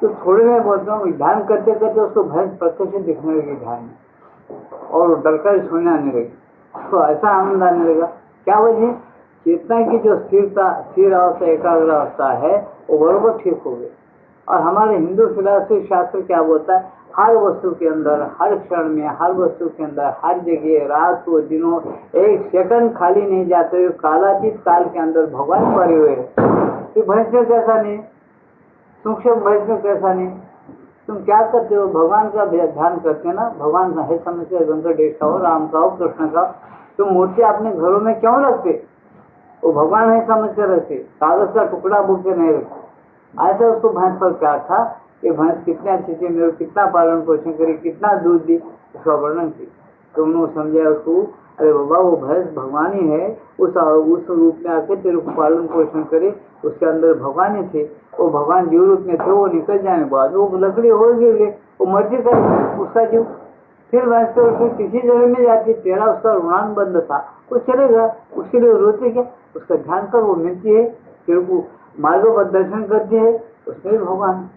तो थोड़े में बोलता हूँ ध्यान करते करते उसको भैंस प्रत्यक्ष दिखने लगी ध्यान में, और डरकर सोने आने लगी, तो ऐसा आनंद आने लगा। क्या वजह, चेतना की जो स्थिर अवस्था एकाग्र अवस्था है वो बरोबर ठीक हो गई। और हमारे हिंदू फिलॉसफी शास्त्र क्या बोलता है, हर वस्तु के अंदर, हर क्षण में, हर वस्तु के अंदर, हर जगह, रात को दिनों, एक सेकंड खाली नहीं जाते हुए कालातीत काल के अंदर भगवान भरे हुए है। तो भैंस में कैसा नहीं, सूक्ष्म भैंस में कैसा नहीं, तुम क्या करते हो, भगवान का ध्यान करते ना, भगवान का है समझते, वेंकटेश का हो, राम का हो, कृष्ण का, तुम मूर्ति अपने घरों में क्यों रखते, वो भगवान है समझ कर रखते, कागज का टुकड़ा बुक के नहीं रखते। ऐसा उसको भैंस पर प्यार था कि भैंस कितने अच्छी थी, मेरे को कितना पालन पोषण करी, कितना दूध दी, उसका वर्णन की। तो उन्होंने समझा उसको, अरे बाबा वो भैंस भगवान ही है, उस रूप में आके तेरे को पालन पोषण करे, उसके अंदर भगवान ही थे, वो भगवान जीव रूप में थे, वो निकल जाने के बाद वो लकड़ी हो गई, वो मर्जी कर उसका जीव, फिर भैंस तो उसको किसी जगह में जाती, तेरा उसका ऋणान बंद था, वो चलेगा, उसके लिए रोते क्या, उसका ध्यान कर, वो मिलती है, तेरे को मार्गों पर दर्शन करती है, उसमें भगवान,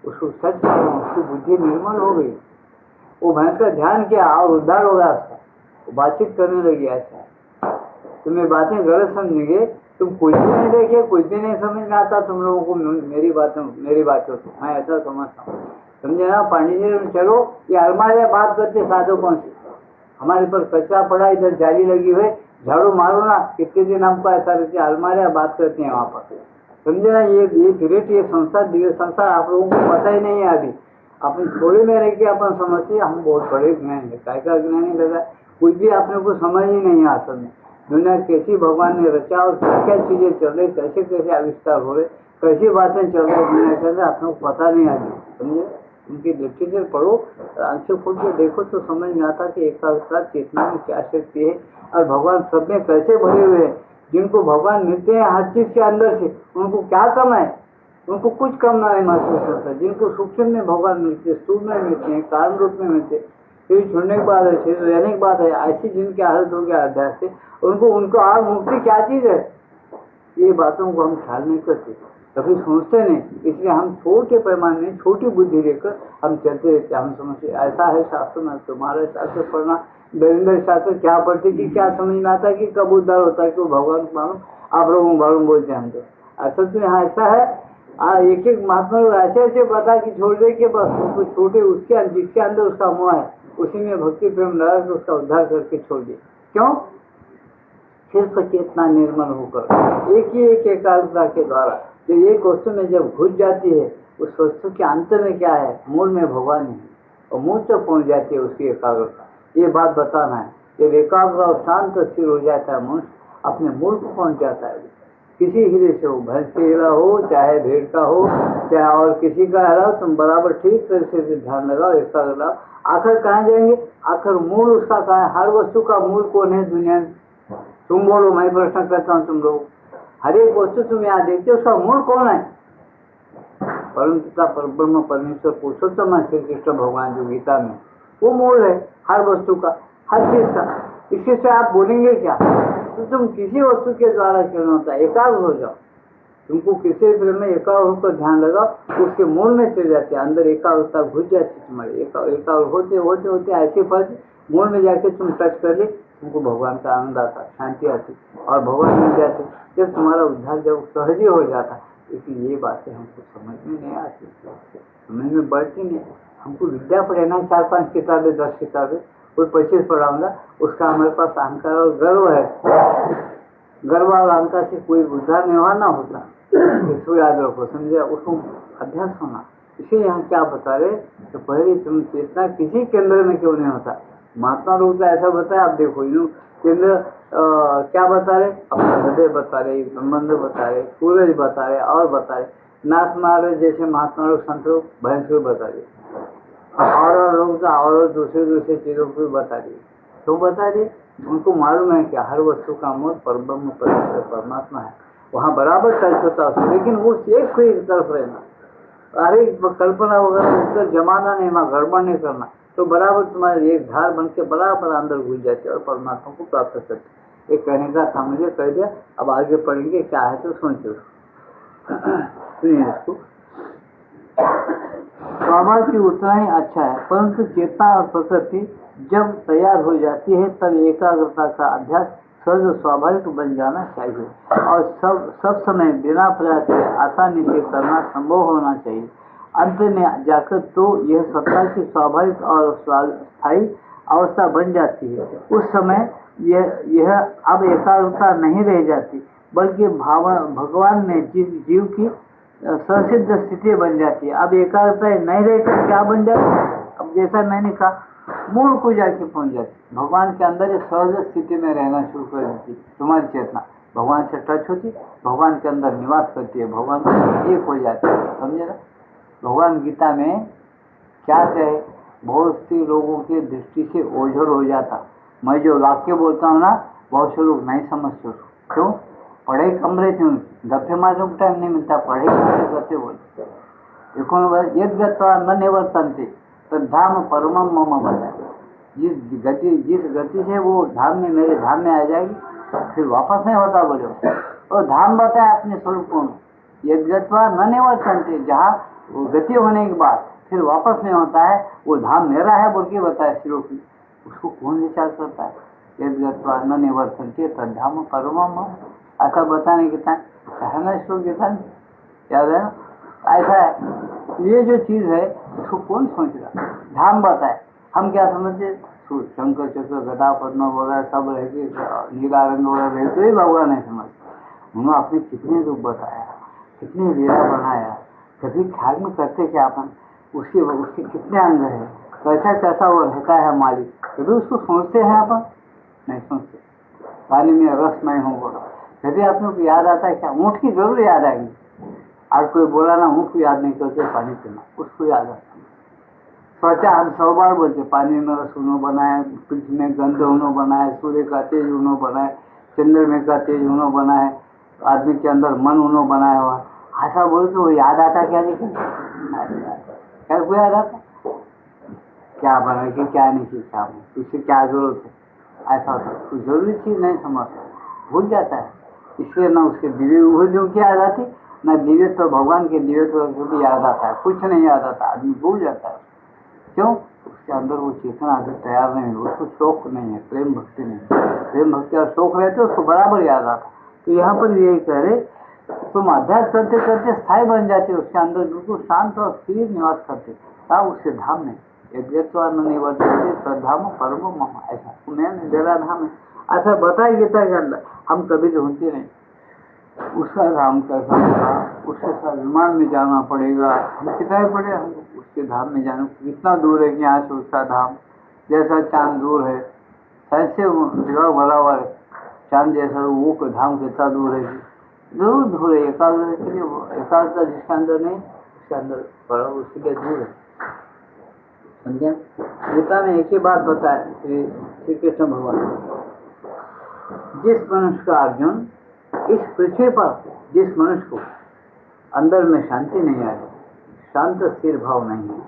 उसको सच उसकी बुद्धि निर्मल हो गई, वो भैंस का ध्यान किया और उद्धार हो गया उसका, वो बातचीत करने लगी। ऐसा तुम्हें बातें गलत समझेंगे, तुम कुछ भी नहीं देखे, कुछ भी नहीं समझ में आता तुम लोगों को मेरी बातों से, मैं ऐसा समझता हूँ, समझे ना। पांडित जी चलो, ये अलमारियाँ बात करते साधु कौन सी, हमारे पर कचरा पड़ा, इधर जाली लगी हुई, झाड़ू मारो ना, कितने दिन हमको ऐसा रहते, अलमारियाँ बात करते हैं वहाँ पर, समझे ना। ये ग्रेट, ये संसार, दिव्य संसार आप लोगों को पता ही नहीं है अभी, अपने थोड़े में रह के अपन समझते हम बहुत बड़े ज्ञान है, काय का ज्ञान नहीं लगा, कुछ भी आपने को समझ ही नहीं है असल में, दुनिया कैसी भगवान ने रचा और क्या क्या चीजें चल रही, कैसे कैसे आविष्कार हो रहे, कैसी बातें चल रही दुनिया चल रही, आपने को पता नहीं आती, समझे। उनकी लिटरेचर पढ़ो, आंखें खोल के देखो तो समझ में आता कि एकाग्रता चेतना में क्या शक्ति है, और भगवान सब में कैसे भरे हुए हैं। जिनको भगवान मिलते हैं हर चीज के अंदर से, उनको क्या कम है, उनको कुछ कम ना है महसूस होता है। जिनको सूक्ष्म में भगवान मिलते हैं, स्थूल में मिलते हैं, कारण रूप में मिलते हैं, फिर छोड़ने के बाद है, फिर रहने के बाद है, ऐसी जिनके हालत हो गया अध्यास से, उनको और मुक्ति क्या चीज है, ये बातों को हम ख्याल नहीं करते, कभी सोचते नहीं, इसलिए हम छोटे पैमाने में छोटी बुद्धि लेकर हम चलते रहते, हम समझते ऐसा है शास्त्र में, तुम्हारे शास्त्र पढ़ना, देवेंद्र शास्त्र क्या पढ़ते कि क्या समझ में आता है कि कब उद्धार होता है, कि वो भगवान को मालूम, आप लोगों को मालूम बोलते हैं हम तो। असल में यहाँ ऐसा है एक एक महात्मा लोग ऐसे ऐसे बता कि छोड़ दे कि बस उसको छोटे उसके जिसके अंदर उसका मोह है उसी में भक्ति प्रेम लगा के उसका उद्धार करके छोड़ दिए। क्यों? सिर्फ चेतना निर्मल होकर एक ही एक एकाग्रता के द्वारा जब एक वस्तु में जब घुस जाती है उस वस्तु के अंत में क्या है, मूल में भगवान है और मूल तक पहुंच जाती है उसकी एकाग्रता। ये बात बताना है। जब एकाग्र और शांत स्थिर हो जाता है मनुष्य अपने मूल को पहुंच जाता है। किसी हीरे से हो, भैंस का हीरा हो चाहे भेड़ का हो चाहे और किसी का हीरा हो, तुम बराबर ठीक तरह से ध्यान लगाओ, एकाग्र लगाओ। आखिर कहाँ जाएंगे? आखिर मूल उसका कहाँ है? हर वस्तु का मूल कौन है दुनिया में? तुम बोलो, मैं प्रश्न करता हूँ तुम लोग। हर एक वस्तु तुम यहाँ देखते हो उसका मूल कौन है? परम पिता परब्रह्म परमेश्वर पुरुषोत्तम है श्री कृष्ण भगवान जो गीता में, वो मूल है हर वस्तु का, हर चीज का। इसके से आप बोलेंगे क्या? तो तुम किसी वस्तु के द्वारा क्यों होता है, एकाग्र हो जाओ। तुमको किसी प्रेम में एकाग्र होकर ध्यान लगाओ, उसके मूल में चले जाते हैं, अंदर एकाग्रता घुस जाती है तुम्हारी। एकाग्र होते होते होते ऐसे फल मूल में जाके तुम टच कर ले, तुमको भगवान का आनंद आता, शांति आती और भगवान मिल जाते। जब तुम्हारा उद्धार जब सहज ही हो जाता। इसलिए ये बातें हमको समझ में नहीं आती, समझ में बढ़ती नहीं। हमको विद्या पढ़ना 4-5 किताबें 10 किताबें कोई 25 पढ़ाऊंगा, उसका हमारे पास अहंकार और गर्व है। गर्व और अहंकार से कोई उद्धार नहीं होता। इसको याद रखो, समझे? उसको अभ्यास होना। इसे यहाँ क्या बता रहे तो पहले तुम चेतना किसी केंद्र में क्यों नहीं होता। महात्मा लोग तो ऐसा बताया, आप देखो यूँ केंद्र क्या बता रहे, अपना हृदय बता रहे, संबंध बता रहे, सूरज बता रहे और बता रहे, नाथ मार रहे जैसे महात्मा लोग संत लोग भैंस को बता रहे, और लोग तो और दूसरे चीजों को भी बता दिए। क्यों बता दिए? उनको मालूम है कि हर वस्तु का मूल परब्रह्म परमेश्वर परमात्मा है, वहाँ बराबर टच होता है। लेकिन वो एक कोई तरफ रहना, अरे कल्पना वगैरह उत्तर जमाना नहीं, वहाँ गड़बड़ नहीं करना, तो बराबर तुम्हारे एक धार बन के बराबर अंदर घुस जाते और परमात्मा को प्राप्त कर सकते। एक कहने का था, मुझे कह दिया, अब आगे पढ़ेंगे क्या है तो सोचो। सुनिए इसको। स्वाभाविक की उतना ही अच्छा है, परंतु चेतना और प्रकृति जब तैयार हो जाती है तब एकाग्रता का अभ्यास सहज स्वाभाविक बन जाना चाहिए और सब समय बिना प्रयास के आसानी से करना संभव होना चाहिए। अंत में जाकर तो यह सत्ता की स्वाभाविक और स्थायी अवस्था बन जाती है। उस समय यह अब एकाग्रता नहीं रह जाती, बल्कि भगवान ने जिस जीव की संसिद्ध स्थिति बन जाती है। अब एकाग्रता नहीं रहकर क्या बन जाती है? अब जैसा मैंने कहा, मूल को जाके पहुंच जाती, भगवान के अंदर एक सहज स्थिति में रहना शुरू कर देती। तुम्हारी चेतना भगवान से टच होती, भगवान के अंदर निवास करती है, भगवान एक हो जाती है। समझे ना? भगवान गीता में क्या कहे, बहुत से लोगों की दृष्टि से ओझल हो जाता। मैं जो वाक्य बोलता हूँ ना, बहुत से लोग नहीं समझते। क्यों? पढ़े कम रहते हैं, गप्पे मारने को टाइम नहीं मिलता, पढ़े गप्पे बोलते। देखो यद गत्वा न निवर्तन्ते तद्धाम परमम मम बताए। जिस गति से वो धाम में, मेरे धाम में आ जाएगी, फिर वापस नहीं होता। बोले और धाम बताए अपने स्वरूप को, यद गत्वा न निवर्तन्ते, जहाँ वो गति होने के बाद फिर वापस नहीं होता है, वो धाम मेरा है बोल के बताया श्लोकी। उसको कौन विचार करता है? यद गत्वा न निवर्तन्ते तद्धाम परमम, ऐसा बताने के टाइम है ना श्लोक गीता में, याद है ना? ऐसा है। ये जो चीज है उसको कौन सोच रहा? धाम बताए, हम क्या समझते? शंकर चक्र गदा पद्म वगैरह सब रहते, नीला रंग वगैरह रहते ही भगवान नहीं समझते। उन्होंने अपने कितने रूप बताया, कितने लीला बनाया, कभी ख्याल में करते क्या अपन उसके कितने अंग है, कैसा कैसा वो रहता है मालिक, कभी उसको सोचते हैं अपन? नहीं सोचते। पानी में रसमय होगा, कभी अपने को याद आता है क्या? ऊँट की जरूर याद आएगी। और कोई बोला ना, ऊँट को याद नहीं करते पानी पीना, उसको याद आता। सोचा हम 100 बार बोलते, पानी में रस उन्होंने बनाया, पृथ्वी में गंध उन्होंने बनाया, सूर्य का तेज उन्होंने बनाया, चंद्रमा का तेज उन्होंने बनाया, आदमी के अंदर मन उन्होंने बनाया हुआ। ऐसा बोले तो वो याद आता क्या? लेकिन क्या को याद आता? क्या बना के क्या नहीं सीखा, उससे क्या जरूरत है? ऐसा होता है। जरूरी चीज नहीं समझता, भूल जाता है। इसलिए ना उसके दिव्य विभूतियों की याद आती, ना दिव्य तो भगवान के दिव्य तो भी याद आता है, कुछ नहीं याद आता, आदमी भूल जाता है। क्यों? उसके अंदर वो चेतना अभी तैयार नहीं है, उसको शौक नहीं है, प्रेम भक्ति नहीं है। प्रेम भक्ति और शौक रहते उसको बराबर याद आता। तो यहाँ पर यही कह रहे तुम अभ्यास करते करते स्थायी बन जाते, उसके अंदर बिल्कुल शांत और स्थिर निवास करते, तब उसके धाम में निवर्तते श्रद्धाम परम मम, ऐसा मैं मेरा धाम है, ऐसा बताया गीता के अंदर। हम कभी ढूंढते नहीं उसका धाम कैसा होगा, उसके साथ विमान में जाना पड़ेगा, हम किताबें पढ़े, हम उसके धाम में जाना कितना दूर है कि यहाँ से उसका धाम, जैसा चांद दूर है ऐसे जगह बराबर है, चांद जैसा वो धाम कितना दूर है, जरूर दूर है। एकाग्रता के लिए एकाग्रता जिसके अंदर नहीं उसके अंदर बराबर उसके लिए दूर है, समझे। गीता में एक ही बात बताया श्री कृष्ण भगवान, जिस मनुष्य का अर्जुन इस पृथ्वी पर जिस मनुष्य को अंदर में शांति नहीं आई, शांत स्थिर भाव नहीं है,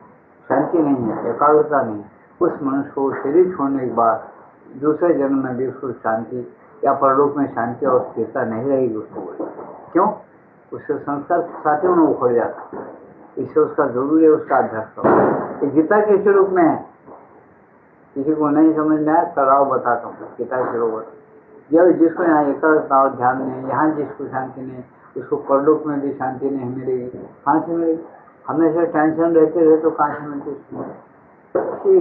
शांति नहीं है, एकाग्रता नहीं है, उस मनुष्य को शरीर छोड़ने के बाद दूसरे जन्म में भी उसको शांति या परलोक में शांति और स्थिरता नहीं रहेगी उसको। क्यों? उसके संस्कार साथ ही उन्हें उखड़ जाता, इससे उसका जरूरी है उसका अभ्यास करो। गीता के स्वरूप में है, किसी को नहीं समझ में आया कराओ बताता हूँ, गीता के स्वरूप बता। जब जिसको यहाँ एकाग्रता और ध्यान नहीं, यहाँ जिसको शांति नहीं, उसको परलोक में भी शांति नहीं मिलेगी, कहाँ से मिलेगी? हमेशा टेंशन रहते रहे तो कहाँ से मिलती?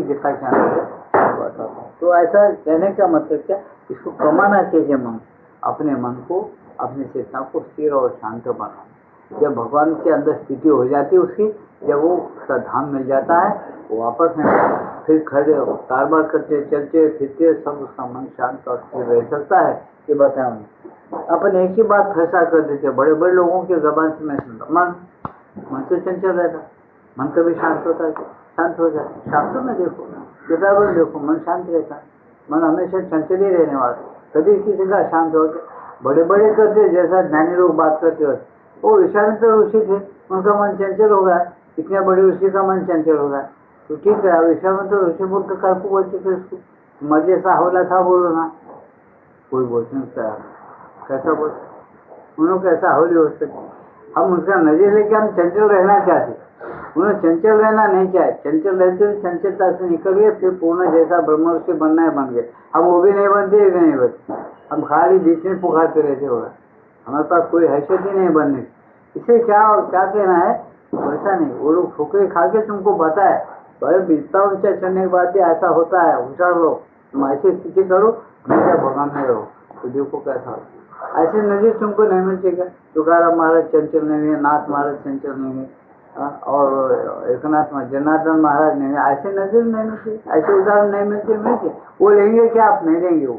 गीता के अंदर बताता हूँ। तो ऐसा कहने का मतलब क्या, इसको कमाना चाहिए मन, अपने मन को, अपनी चेतना को स्थिर और शांत बनाना। जब भगवान के अंदर स्थिति हो जाती है उसकी, जब वो उसका धाम मिल जाता है, वो वापस में फिर खड़े कारोबार करते चलते फिरते सब उसका मन शांत और स्थिर रह सकता है। ये बताया उन्हें। अपन एक ही बात फैसला कर देते, बड़े बड़े लोगों की जबान से मैं सुनता, मन तो चंचल रहता, मन कभी शांत होता है? शांत हो जाए। शास्त्रों में देखो, किताबों में देखो, मन शांत रहता है, मन हमेशा चंचल ही रहने वाला, कभी किसी का शांत हो गया। बड़े बड़े करते जैसा ज्ञानी लोग बात करते हो, वो विश्वामित्र ऋषि थे, उनका मन चंचल हो गया, इतने बड़े ऋषि का मन चंचल हो गया, तो ठीक है, विश्वामित्र ऋषि बोल तो काय को बोलते फिर उसको, मर्जी सा होला था बोलो ना, कोई बोलते नहीं, कैसा बोल, उन्होंने कैसा होली हो सकती। हम उसका नजर लेके हम चंचल रहना चाहते, उन्हें चंचल रहना नहीं चाहे, चंचल रहते हुए चंचलता से निकल गए, फिर पूर्ण जैसा ब्रह्म ऋषि बनना है बन गए। हम वो भी नहीं बनते, ये भी नहीं बनते, हम खाली बीच में पुकारते रहते होगा, हमारे पास कोई हैसियत ही नहीं बनने। इसे क्या कहना है, वैसा नहीं, वो लोग ठोकरे खा के तुमको बताए, पर इतना ऊंचा चढ़ने के बाद भी ऐसा होता है, होशियार लोग, तुम ऐसी स्थिति करो, हमेशा भगवान में रहो, तो देखो कैसा हो। ऐसे नजर तुमको नहीं मिलतेगा, तुकाराम महाराज चंचल नहीं है, नाथ महाराज चंचल नहीं है, और एकनाथ जनार्दन महाराज नहीं है, ऐसे नजर नहीं मिलते, ऐसे उदाहरण नहीं मिलते। वो लेंगे क्या? आप नहीं लेंगे, वो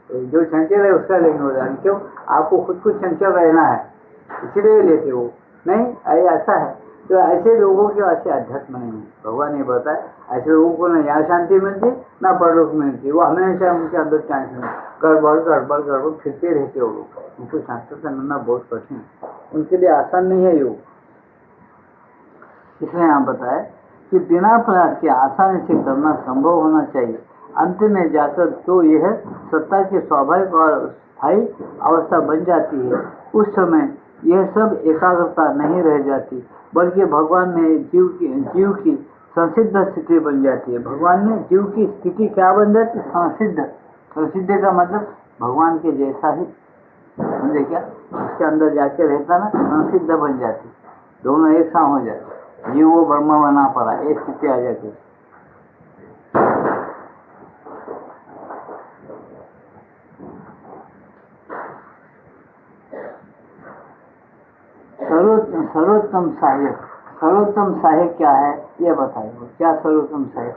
जो चंचल है उसका लेंगे उदाहरण। क्यों? आपको खुद को चंचल रहना है, इसीलिए लेते हो नहीं, ऐसा है। तो ऐसे लोगों के ऐसे अध्यात्म नहीं है, भगवान ने बताया, ऐसे लोगों को ना यहाँ शांति मिलती ना परलोक मिलती, वो हमेशा उनके अंदर टेंशन गड़बड़ गड़बड़ गड़बड़ फिरते रहते हो लोग, उनको शांति मिलना बहुत कठिन है, उनके लिए आसान नहीं है योग। इसलिए यहाँ बताया कि बिना प्रयास के आसानी से करना संभव होना चाहिए, अंत में जाकर तो यह सत्ता की स्वाभाविक और स्थायी अवस्था बन जाती है। उस समय यह सब एकाग्रता नहीं रह जाती, बल्कि भगवान ने जीव की संसिद्ध स्थिति बन जाती है। भगवान ने जीव की स्थिति क्या बन जाती? संसिद्ध। संसिद्ध का मतलब भगवान के जैसा ही, समझे क्या? उसके अंदर जाके रहता ना, संसिद्ध बन जाती, दोनों एक साथ हो जाते, जीव वो ब्रह्म बना पड़ा, एक स्थिति आ जाती। सर्वोत्तम सहायक, सर्वोत्तम सहायक क्या है ये बताइए, क्या सर्वोत्तम सहायक?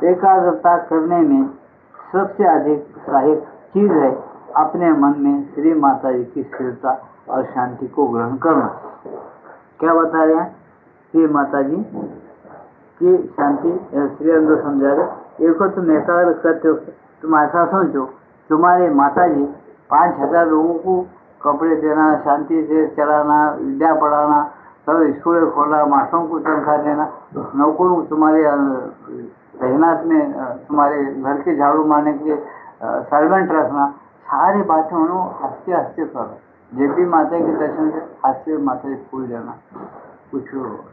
एकाग्रता करने में सबसे अधिक सहायक चीज है अपने मन में श्री माता जी की स्थिरता और शांति को ग्रहण करना। क्या बता रहे हैं? श्री माता जी की शांति, श्री अंदर समझा रहे, एक तुम एकाग्र करते हो, तुम ऐसा सोचो तुम्हारे माता जी 5000 लोगों को कपड़े देना, शांति से चलाना, विद्या पढ़ाना, सब स्कूल खोलना, मास्टरों को तनख्वाह देना, नौकरों तुम्हारे तैनात में, तुम्हारे घर के झाड़ू मारने के लिए सर्वेंट रखना, सारी बातें उन्होंने हंसते हंसते करो। जब भी माता के दर्शन से हंसते माता जी फूल देना, कुछ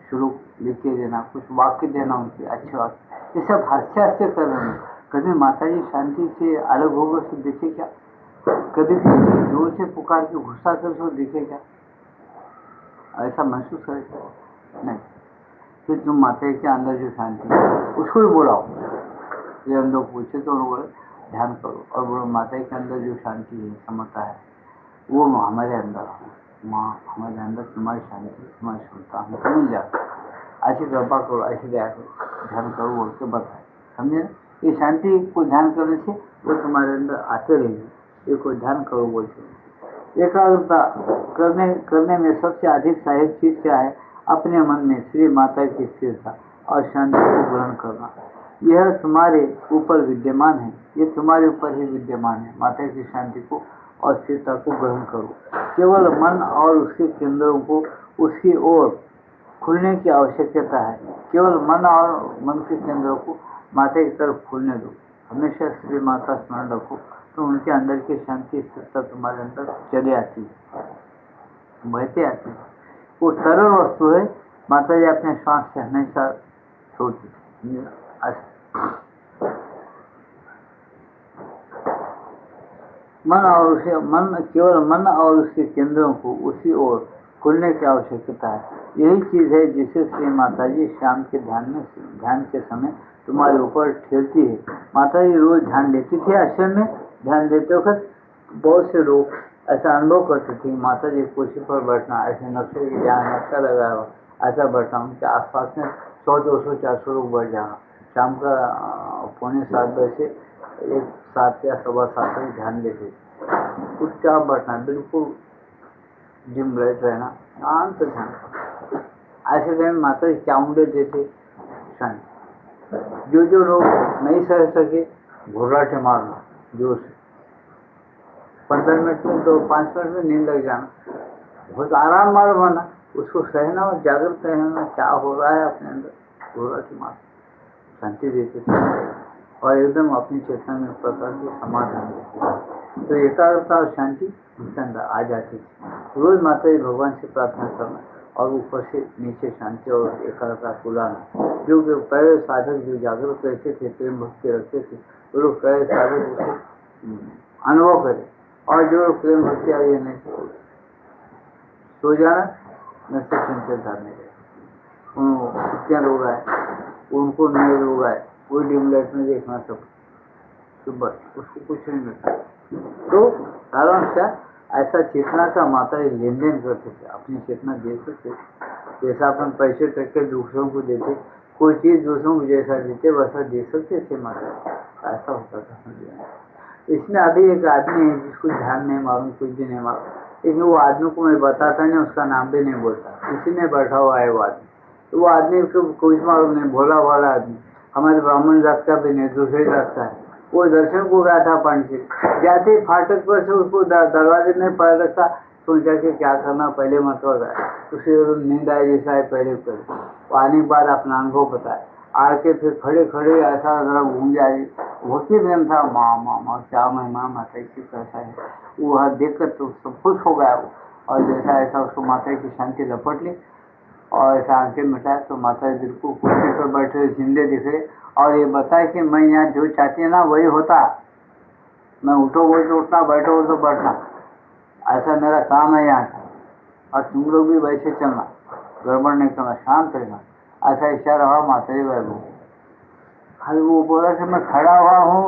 श्लोक लिख के देना, कुछ वाक्य देना उनके अच्छे वाक्य, ये सब हंसते हंसते कर रहे हैं। कभी माता जी शांति से अलग होकर तो देखे क्या? कभी किसी जोर से पुकार के गुस्सा कर तो दिखेगा, ऐसा महसूस करेगा नहीं। फिर तुम माता के अंदर जो शांति है उसको ही बोलाओ। ये हम लोग पूछे तो लोग ध्यान करो और बोलो माता के अंदर जो शांति है, समता है, वो हमारे अंदर हो। माँ हमारे अंदर तुम्हारी शांति, तुम्हारी क्षमता हमको मिल जाती। ऐसी कृपा करो, ऐसी दया करो, ध्यान करो बोल के बताए, समझे ना। ये शांति को ध्यान करने से वो तुम्हारे अंदर आते रहेगी। ये कोई ध्यान करो बोलते। एकाग्रता करने में सबसे अधिक सहायक चीज क्या है? अपने मन में श्री माता की स्थिरता और शांति को ग्रहण करना। यह तुम्हारे ऊपर विद्यमान है, ये तुम्हारे ऊपर ही विद्यमान है। माता की शांति को और स्थिरता को ग्रहण करो। केवल मन और उसके केंद्रों को उसकी ओर खुलने की आवश्यकता है। केवल मन और मन के केंद्रों को माता की तरफ खुलने दो। हमेशा श्री माता स्मरण रखो तो उनके अंदर की शांति स्थिरता तुम्हारे अंदर चले आती है, बहते आती है। वो सरल वस्तु है। माता जी अपने श्वास से हमेशा छोड़ती। केवल मन और उसके केंद्रों को उसी ओर खुलने की आवश्यकता है। यही चीज है जिसे श्री माता जी शाम के ध्यान के समय तुम्हारे ऊपर ठेलती है। माता जी रोज ध्यान लेती थी आश्रम में। ध्यान लेते वक्त बहुत से लोग ऐसा अनुभव करते थे, माता जी कुर्सी पर बैठना, ऐसे नक्शे के जहाँ नक्शा लगाया हुआ ऐसा बैठना, उनके आसपास में 100, 200, 400 लोग बैठ जाना। शाम का 6:45 बजे से 7 या 7:15 तक ध्यान लेते। चुपचाप बैठना, बिल्कुल डिम लाइट रहना, शांत ध्यान। ऐसे टाइम माता जी क्या मुंडे देते? शांति। जो लोग नहीं सह सके घुर्राटे मारना जोर से, 15 मिनट में तो 5 मिनट में नींद लग जाना, बहुत आराम मारवाना, उसको सहना और जागृत रहना क्या हो रहा है अपने अंदर। घुर्राटे मार शांति देते थे और एकदम अपनी चेतना में प्रकार के समाधान देते। तो एकाग्रता और शांति उनके अंदर आ जाती थी। रोज माता जी भगवान से प्रार्थना करना और ऊपर से नीचे शांति और एकाग्रता को लाना। जो पहले साधक जो जागरूक रहते थे, प्रेम भक्ति रखते थे, वो लोग पहले साधक उसे अनुभव करें। और जो लोग प्रेम भक्ति आ रही नहीं सो जाना, न से चिंतित धारने कितने लोग आए, उनको नए लोग आए, वो डिम लाइट में देखना सब, तो बस उसको कुछ नहीं मिलता। तो कारण क्या? ऐसा चेतना का माता जी लेन देन करते थे, अपनी चेतना दे सकते। जैसा अपन पैसे टक के दूसरों को देते, कोई चीज दूसरों को जैसा देते वैसा दे सकते थे माता, ऐसा होता था। इसमें अभी एक आदमी है जिसको ध्यान नहीं मालूम, कुछ भी नहीं मालूम, लेकिन वो आदमी को मैं बताता नहीं, उसका नाम भी नहीं बोलता। इसी में बैठा हुआ है वो आदमी। तो वो आदमी को कुछ मालूम नहीं, भोला भाला आदमी, हमारे ब्राह्मण जात का भी नहीं, दूसरे जात का है। वो दर्शन को गया था पंडित जी, जाते फाटक पर से उसको दरवाजे में पैर रखा, सोचा कि क्या करना, पहले मरतबा गया, उसे नींद आए जैसा है पहले आने के बाद अपना अनुभव बताया। आके फिर खड़े खड़े ऐसा जरा घूम जाए, भक्ति प्रेम था, माँ माँ माँ क्या महिमा माता की कैसा है। वो देख कर तो सब खुश हो गया वो, और जैसा ऐसा उसको माता की शांति लपट ली और ऐसा आंखें मिटाया तो माता जी बिल्कुल कुर्सी पर बैठे जिंदे दिख रहे और ये बताए कि मैं यहाँ जो चाहती है ना वही होता, मैं उठो बोल तो उठना, बैठो बोल तो बैठना, ऐसा मेरा काम है यहाँ का, और तुम लोग भी वैसे चलना, गड़बड़ नहीं करना, शांत रहना, ऐसा इशारा हुआ माता जी बाबू। खाली वो बोला कि मैं खड़ा हुआ हूँ,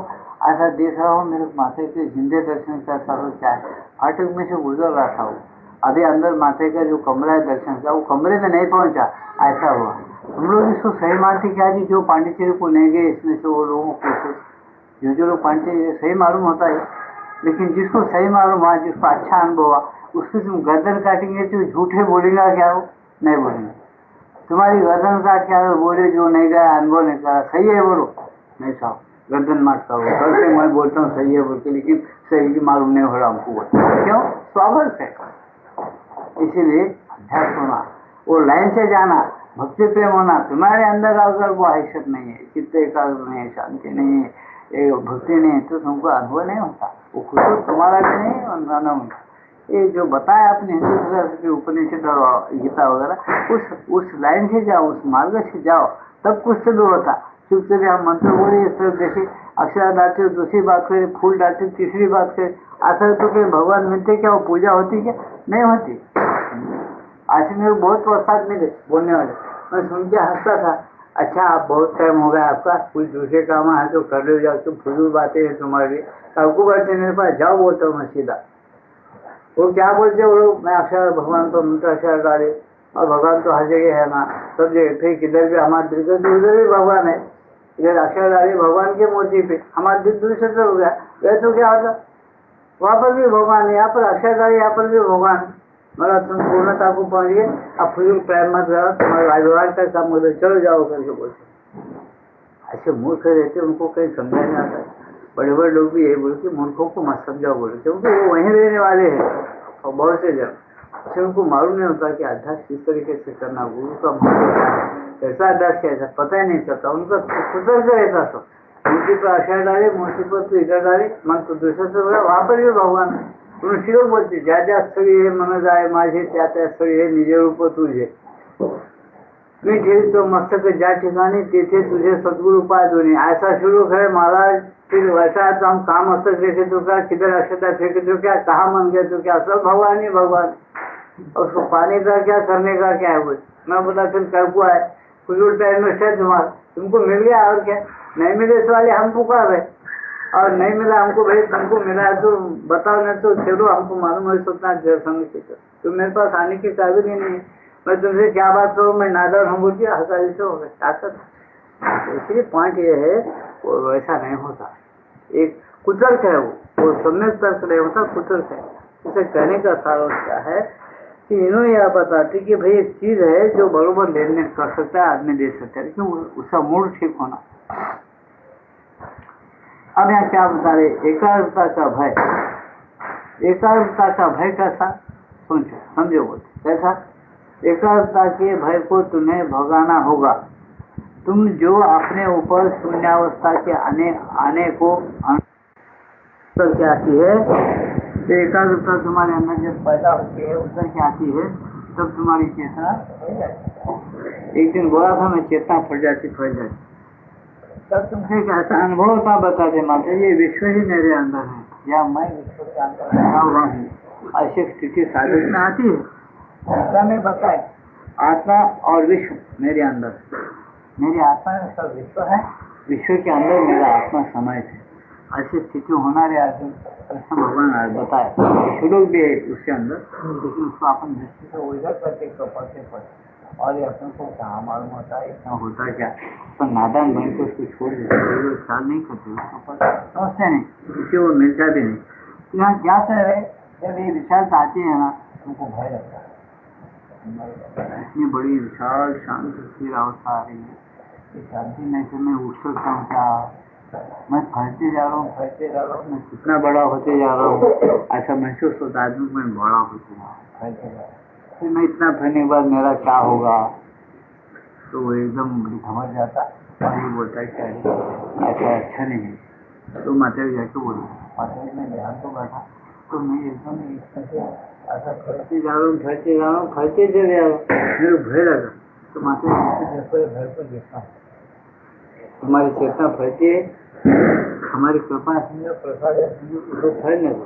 ऐसा देख रहा हूँ, मेरे माता के जिंदे दर्शन का सारा क्या है। फाटक में से गुजर रहा था वो, अभी अंदर माता का जो कमरा है दर्शन का, वो कमरे में नहीं पहुंचा, ऐसा हुआ। हम लोग इसको सही मानते क्या जी, जो पांडिचेरी को नहीं गए इसमें से वो लोगों को, जो लोग पांडिचेरी सही मालूम होता है, लेकिन जिसको सही मालूम हुआ, जिसको अच्छा अनुभव हुआ, उसको तुम गर्दन काटेंगे तो झूठे बोलेगा क्या? वो नहीं बोलेंगे। तुम्हारी गर्दन काट के अगर बोले जो नहीं गया, अनुभव नहीं करा, सही है बोलो, नहीं साहब गर्दन माट करो, कल से मैं बोलता हूँ सही है बोल के, लेकिन सही की मालूम नहीं हो रहा हमको बोलता। क्यों? स्वागत है। इसीलिए अध्यास होना, वो लाइन से जाना, भक्ति प्रेम होना, तुम्हारे अंदर अगर वो हैसियत नहीं है, चित्त एकाग्र नहीं है, शांति नहीं है, भक्ति नहीं है, तो तुमको अनुभव नहीं होता। वो खुद तो तुम्हारा भी नहीं है, उनका ये जो बताया अपने हिंदू उपनिषद और गीता वगैरह, उस लाइन से जाओ, उस मार्ग से जाओ, तब कुछ से भी होता। चुप से भी हम मंत्र बोले, सिर्फ देखे अक्षर डालते, दूसरी बात करे, फूल डालते, तीसरी बात करे, आखिर तो फिर भगवान मिलते क्या? वो पूजा होती क्या? नहीं होती। आज मेरे बहुत वसात मिले बोलने वाले, मैं सुन के हंसता था। अच्छा, आप बहुत टाइम हो गया आपका, कुछ दूसरे काम है तो कर लो, जाओ, तुम फजूल बातें हैं तुम्हारी, आपको बातें मेरे पास जाओ बोलता हूँ मैं सीधा। वो क्या बोलते वो लोग, मैं अक्षर भगवान को मंत्र अक्षर डाले, और भगवान तो हर जगह है ना, सब जगह। फिर किधर भी हमारे दिल के उधर भी भगवान है, इधर अक्षर डाले भगवान के मूर्ति पे, हमारा दिल दूसरे से हो गया, वह तो क्या होता? वहाँ पर भी भगवान है, यहाँ पर अक्षर डाले, यहाँ पर भी भगवान। मतलब तुम पूर्णता को पहुँच गए, अब फजूल प्रेम मत करो, तुम्हारा व्यवहार का काम बोले, चलो जाओ करके बोलते। ऐसे मूर्ख रहते, उनको कहीं समझा नहीं आता। बड़े बड़े लोग भी यही बोले कि मूर्खों को मत समझाओ बोले, क्योंकि वो वहीं रहने वाले हैं। और बहुत से जन ऐसे उनको मालूम नहीं होता कि अभ्यास किस तरीके से करना, गुरु का मंत्र क्या है, कैसा अभ्यास कैसा, पता ही नहीं चलता उनका, कुतर से रहता सब। मूर्ति पर अक्षर डाले, मूर्ति पर तो इधर डाले, मन तो दूसरे से हो गया, वहाँ पर भी भगवान है। तुलसी लोग बोलते, ज्या ज्या स्थळी हे मन जाय माझे, त्या त्या स्थळी हे निज रूप तुझे। मी ठेवतो मस्तक ज्या ठिकाणी, तेथे तुझे सद्गुरु पाय दोन्ही। ऐसा शुरू है महाराज, फिर वैसा हम कहाँ मस्तक देखे तो क्या, किधर अक्षता फेंके तो क्या, कहाँ मन गए तो क्या, सब भगवान ही भगवान। और उसको पाने का क्या, करने का क्या है? बोल, मैं बोला फिर कर को है, फजूल टाइम वेस्ट है तुम्हारा, तुमको मिल गया और क्या? नहीं मिले इस वाले हम पुकार रहे, और नहीं मिला हमको, भाई तुमको मिला है तो बताओ, नहीं तो चलो, हमको मालूम है सोचना समझ। तो मेरे पास आने की काबिल ही नहीं है, मैं तुमसे क्या बात करूँ, मैं नादार हम बोल दिया, हसाई से हो गया। तो इसलिए पॉइंट ये है, वो वैसा नहीं होता, एक कुतर्क है वो सम्यक तर्क नहीं होता, कुतर्क है। उसे कहने का कारण क्या है कि इन्होंने यह बताते कि भाई एक चीज है जो बरोबर लेन देन कर सकता है, आदमी दे सकता है, लेकिन उसका मूड ठीक होना। अब यहाँ क्या बता रहे, एकाग्रता का भय। एकाग्रता का भय कैसा, सोचो समझो, बोलते कैसा? एकाग्रता के भय को तुम्हें भगाना होगा। तुम जो अपने ऊपर शून्यावस्था के आने को करके आती है, तो एकाग्रता तुम्हारे अंदर जब पैदा होती है, उतर के आती है, तब तुम्हारी चेतना फट जाती। एक दिन बोला था मैं, चेतना फट जाती। तब तुमसे एक ऐसा अनुभव होता, बताते माता ये विश्व ही मेरे अंदर है, या मैं विश्व के अंदर रहा हुआ हूँ, ऐसी स्थिति साधक में आती है। क्या मैं बताए, आत्मा और विश्व मेरे अंदर, मेरी आत्मा में सब विश्व है, विश्व के अंदर मेरा आत्मा समाहित है। ऐसी स्थिति होना रे अर्जुन, कृष्ण भगवान बताए। विश्व लोग भी है उसके अंदर, लेकिन उसको अपन दृष्टि से उधर करते पढ़ते और ये अपन को कहाँ मालूम होता है, इतना होता क्या, पर नादान बन के उसको छोड़ देते, ख्याल नहीं करते, सोचते नहीं, किसी को मिलता भी नहीं। यहाँ क्या कर रहे, जब ये विशालता आती है ना, तुमको भय लगता है। इतनी बड़ी विशाल शांत स्थिर अवस्था आ रही है, इस शांति में से मैं उठ सकता हूँ क्या? मैं फैलते जा रहा हूँ, मैं कितना बड़ा होते जा रहा हूँ, ऐसा महसूस होता है। आदमी मैं बड़ा होते जा रहा हूँ, फैलते जा रहा हूँ, फिर मैं इतना फैलने के बाद मेरा क्या होगा? तो वो एकदम घबरा जाता और ये बोलता है क्या ऐसा अच्छा नहीं है। तो माता जी जाके बोला, माता जी मैं ध्यान तो बैठा, तो मैं एकदम ऐसा फैलते जा रहा हूँ, फैलते जा रहा हूँ, फैलते चले जा रहा हूँ, मेरे भय लगा। तो माता जी भय को देखता, तुम्हारी चेतना फैलती है, हमारी कृपा समझो, प्रसाद समझो, फैलने दो।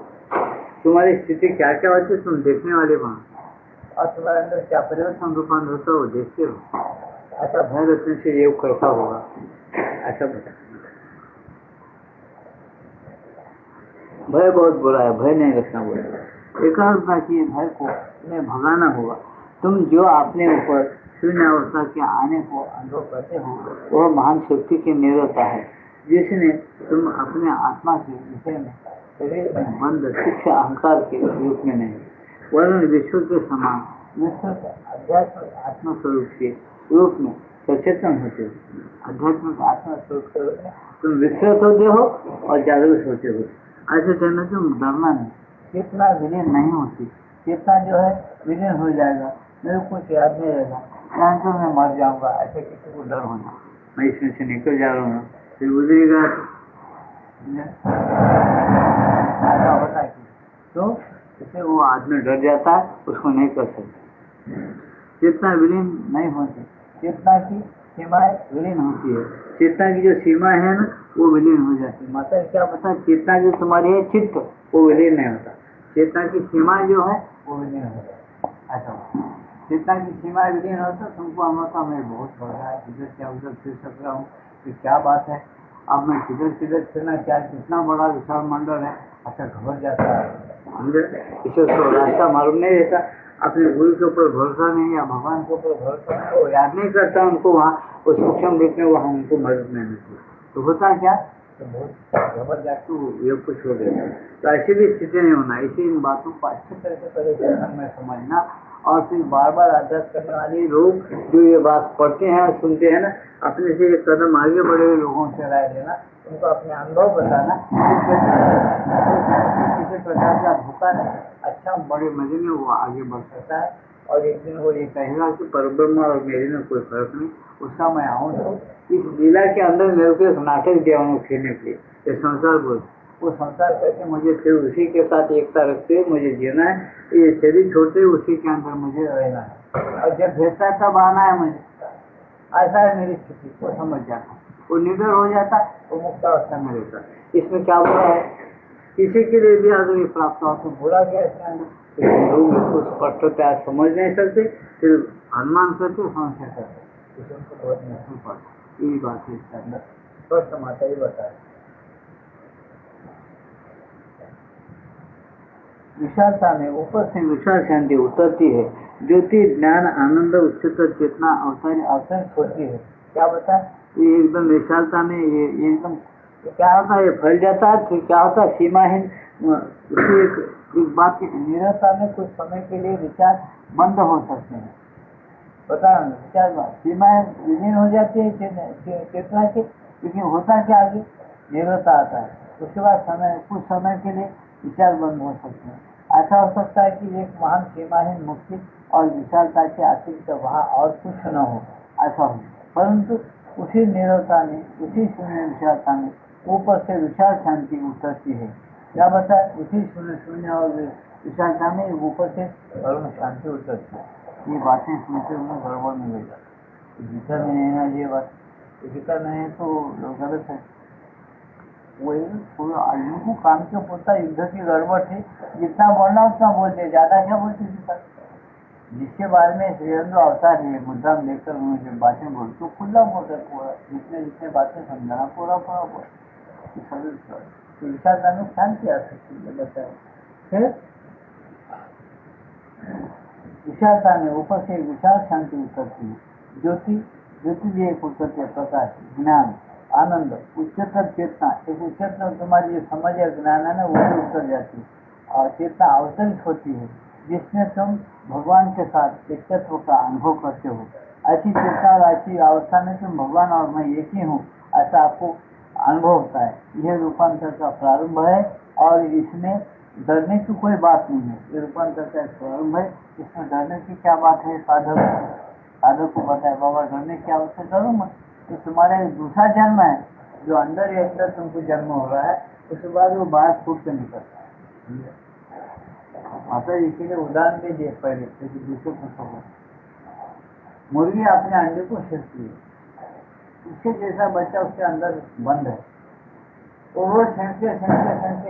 तुम्हारी स्थिति क्या क्या होती है तुम देखने वाले बनो, और तुम्हारे अंदर क्या परिवर्तन रूपांतर होता है वो देखते हो। ऐसा भय रखने से ये कैसा होगा, ऐसा बता। भय बहुत बुरा है, भय नहीं रखना बुरा है। एकाग्रता की भय को तुम्हें भगाना होगा। तुम जो अपने ऊपर शून्य अवस्था के आने को अनुभव करते हो, वह महान शक्ति की निरता है, जिसने तुम अपने आत्मा के विषय में शरीर में बंद शिक्षा अहंकार के रूप में नहीं, वर्ण विश्व के समान निश्चित आध्यात्मिक आत्मस्वरूप के रूप में सचेतन होते हो। आध्यात्मिक आत्मस्वरूप के रूप में तुम विस्तृत होते हो और जागरूक होते हो। ऐसे टाइम में तुम डरना नहीं, चेतना विलीन नहीं होती, चेतना जो है विलीन हो जाएगा, मेरे को कुछ याद नहीं रहेगा, यहाँ तो मैं मर जाऊंगा, ऐसे किसी को डर होना, मैं इसमें से निकल जा रहा हूँ, फिर गुजरेगा ऐसा होता है। तो इससे वो आदमी डर जाता है, उसको नहीं कर सकते। चेतना विलीन नहीं होती, चेतना की सीमाएं विलीन होती है। चेतना की जो सीमा है ना वो विलीन हो जाती है। माता क्या पता, चेतना जो तुम्हारी है चित्त वो विलीन नहीं होता, चेतना की सीमा जो है वो विलीन हो जाती है। ऐसा चेतना की सीमा विलीन होता तुमको अनुभव मैं बहुत बढ़ रहा है, इधर क्या उधर फिर सक रहा हूँ, तो क्या बात है, अब मैं किधर किधर फिरना, क्या कितना बड़ा विशाल मंडल है, अच्छा घबर जाता है। इसे तो रास्ता मालूम नहीं रहता, अपने गुरु के ऊपर भरोसा नहीं या भगवान के ऊपर भरोसा नहीं, वो याद नहीं करता उनको वहाँ उस सूक्ष्म रूप में वहाँ उनको मदद नहीं मिलती, तो होता क्या, तो बहुत जबरदस्त ये कुछ हो गया। तो ऐसी भी स्थिति नहीं होना, इसी इन बातों को अच्छी तरह से पहले में समझना, और फिर बार बार अभ्यास करने वाले लोग जो ये बात पढ़ते हैं और सुनते हैं ना, अपने से एक कदम आगे बढ़े हुए लोगों से राय लेना, उनको अपने अनुभव बताना, किसी प्रकार का धोखा नहीं, अच्छा बड़े मजे में वो आगे बढ़ सकता है। और एक दिन वो ये कहेगा कि परब्रह्म और मेरे में कोई फर्क नहीं, उसका मैं आऊँ तो इस लीला के अंदर मेरे को एक नाटक दिया उन्होंने खेलने के लिए, ये संसार बोल, वो संसार करके मुझे फिर उसी के साथ एकता रखते हुए मुझे जीना है, ये शरीर छोड़ते हुए उसी के अंदर मुझे रहना है, और जब भेजता है तब आना है मुझे, ऐसा है मेरी स्थिति, वो समझ जाता, वो निडर हो जाता, वो मुक्त अवस्था में रहता। इसमें क्या बुरा है, किसी के लिए भी अगर ये प्राप्त हो तो बुरा क्या इसके अंदर, लोग इसको स्पष्टता समझ नहीं सकते, फिर अनुमान करते संशय करते, इसको बहुत महसूस पड़ता, यही बात है इसके अंदर स्पष्ट माता ही बताए। विशालता में ऊपर से विशाल शांति उतरती है, ज्योति ज्ञान आनंद उच्चतर चेतना अवसरित होती है। क्या बता, ये एकदम विशालता में ये एकदम क्या होता है, ये फैल जाता है, फिर क्या होता है सीमाहीन, उसी एक बात की निरंतरता में कुछ समय के लिए विचार बंद हो सकते हैं, बता विचार सीमाएं विलीन हो जाती है चेतना के, लेकिन होता क्या आगे निरंतरता आता है, उसके बाद समय कुछ समय के लिए विचार बंद हो सकते हैं। ऐसा हो सकता है कि एक महान सीमाहीन मुक्ति और विशालता के अतिरिक्त वहाँ और कुछ न हो, ऐसा हो, परंतु उसी निरवता में, उसी शून्य विशालता में ऊपर से विशाल शांति उतरती है। क्या बता, उसी शून्य शून्य और विशालता में ऊपर से परम शांति उतरती है। ये बातें सुनते हुए गड़बड़ में गई, गीता में नहीं ना ये बात, गीता नहीं है तो गलत है, वही को काम क्यों पड़ता, युद्ध की गड़बड़ थी, जितना बोलना उतना बोलते, ज्यादा क्या बोलते गीता, जिसके बारे में श्रीरंग अवतार है मुद्दा लेकर मुझे बातें बोल तो खुला बोल रहे, पूरा जितने जितने बातें समझाना पूरा पूरा बोल, विशालता में शांति आ सकती है बताए। फिर विशालता में ऊपर से विशाल शांति उतरती है, ज्योति ज्योति भी एक उतरती है, प्रकाश ज्ञान आनंद उच्चतर चेतना, एक उच्चतर तुम्हारी जो समझ या ज्ञान है ना वो भी उतर जाती है, और चेतना अवतरित होती है जिसमें तुम भगवान के साथ एकत्व का अनुभव करते हो। ऐसी चेतना और ऐसी अवस्था में तुम भगवान और मैं एक ही हूँ ऐसा आपको अनुभव होता है। यह रूपांतर का प्रारंभ है और इसमें डरने की कोई बात नहीं है, ये रूपांतर का प्रारंभ है, इसमें डरने की क्या बात है। साधक को बताया बाबा डरने की आवश्यक, डरो मत, तो तुम्हारा दूसरा जन्म है जो अंदर ही अंदर तुमको जन्म हो रहा है, उसके बाद वो बाहर फूट कर निकलता है। माता जी के लिए उदाहरण भी दिए पहले, दूसरे पुस्तकों में मुर्गी अपने अंडे को सेकती है, उसके जैसा बच्चा उसके अंदर बंद है, तो वो सेंकते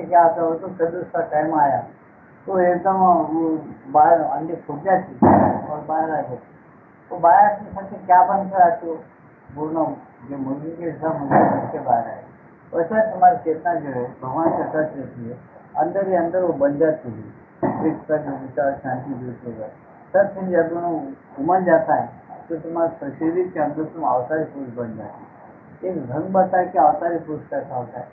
क्या होता है, तो कभी उसका टाइम आया तो एकदम वो बाहर अंडे फूट जाती और बाहर आ जाती, तो बाहर से क्या बन कर आती हो, पूर्ण जो मुर्गी के हिसाब मुर्गी के बाहर आए, वैसा तुम्हारी चेतना जो है भगवान से टच रहती है, अंदर ही अंदर वो बन जाती है, विचार शांति दूर होगा। तब फिर जब दोनों उमड़ जाता है तो तुम्हारे शरीर के अंदर तुम अवतारी पुरुष बन जाते। एक ढंग बताया कि अवतारी पुरुष कैसा होता है,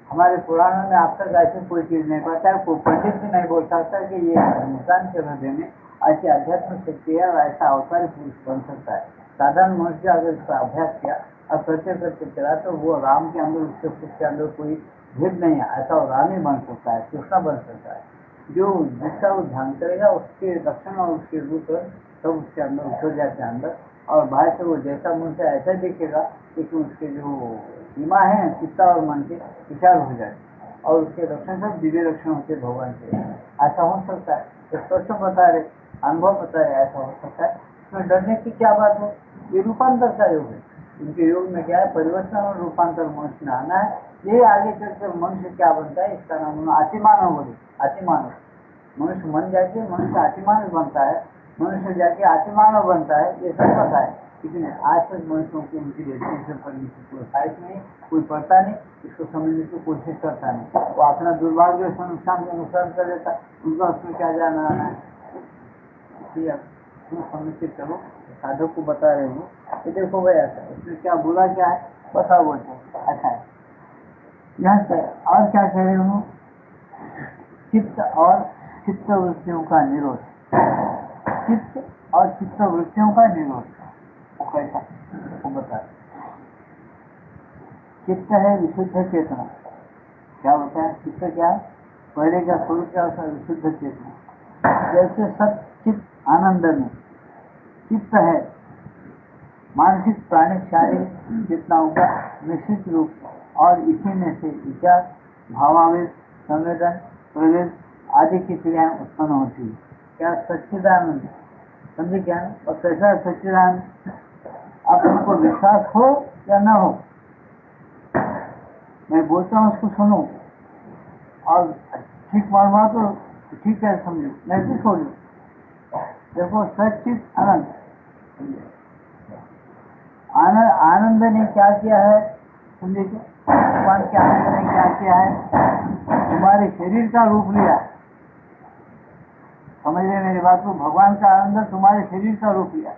हमारे पुराणों में अब तक ऐसी कोई चीज नहीं पता है, कोई पंडित भी नहीं बोल सकता कि ये इंसान के हृदय में ऐसी अध्यात्म शक्ति है और ऐसा अवतारी पुरुष बन सकता है। साधारण मनुष्य अगर इसका अभ्यास किया और करते करते चला तो वो राम के अंदर उसके पुरुष के अंदर कोई भेद नहीं है, ऐसा वो राम ही बन सकता है, कृष्णा बन सकता है। जो जिसका वो ध्यान करेगा उसके लक्षण और उसके रूप सब उसके अंदर उतर जाते हैं अंदर, और बाहर से वो जैसा मन से ऐसा दिखेगा क्योंकि उसके जो सीमा है चित्ता और मन के विचार हो जाए और उसके लक्षण सब दिव्य लक्षण होते भगवान के, ऐसा हो सकता है। तो स्पष्ट बता रहे, अनुभव बता रहे, ऐसा हो सकता है, इसमें डरने की क्या बात है, ये रूपांतर का योग है। उनके योग में क्या है, परिवर्तन और रूपांतर मनुष्य में आना है। ये आगे चलकर मनुष्य क्या बनता है, इसका नाम उन्होंने अतिमानव बोले। अतिमानव मनुष्य मन जाके मनुष्य अतिमानव बनता है, मनुष्य जाके अतिमानव बनता है, ये सब पता है। लेकिन आज तक मनुष्यों को उनकी डेफिनेशन पढ़ने की कोई ख्वाहिश नहीं, कोई पढ़ता नहीं, इसको समझने की कोशिश करता नहीं। वो अपना दुर्भाग्य से नुकसान का नुकसान कर देता है, उनका उसमें क्या जाना आना है। इसलिए तुम समझ के चलो, साधक को बता रहे हो कि देखो भाई ऐसा, इसमें क्या बुरा क्या है बताओ, बोलते अच्छा है। यहाँ से और क्या कह रहे हो, चित्त और चित्त वृत्तियों का निरोध, चित्त और चित्त वृत्तियों का निरोध, वो कैसा वो बता। चित्त है विशुद्ध चेतना, क्या होता है चित्त, क्या है पहले का स्वरूप क्या होता है, विशुद्ध चेतना। जैसे सचित आनंद में चित्त है, मानसिक प्राणिक शारीरिक चेतनाओं का निश्चित रूप, और इसी में से विचार भावावेश संवेदन प्रवेश आदि की क्रियाएं उत्पन्न होती है। क्या सच्चिदानंद, समझे क्या है, और कैसा सच्चिदानंद, अब तुमको विश्वास हो या न हो, मैं बोलता हूँ उसको सुनो, और ठीक मालूम तो ठीक है समझो, नहीं तो छोड़ो। देखो सच्चित आनंद, आनंद आनंद ने क्या किया है, समझे क्या, भगवान के आनंद ने क्या किया है, तुम्हारे शरीर का रूप लिया। समझ रहे मेरी बात को, भगवान का आनंद तुम्हारे शरीर का रूप लिया।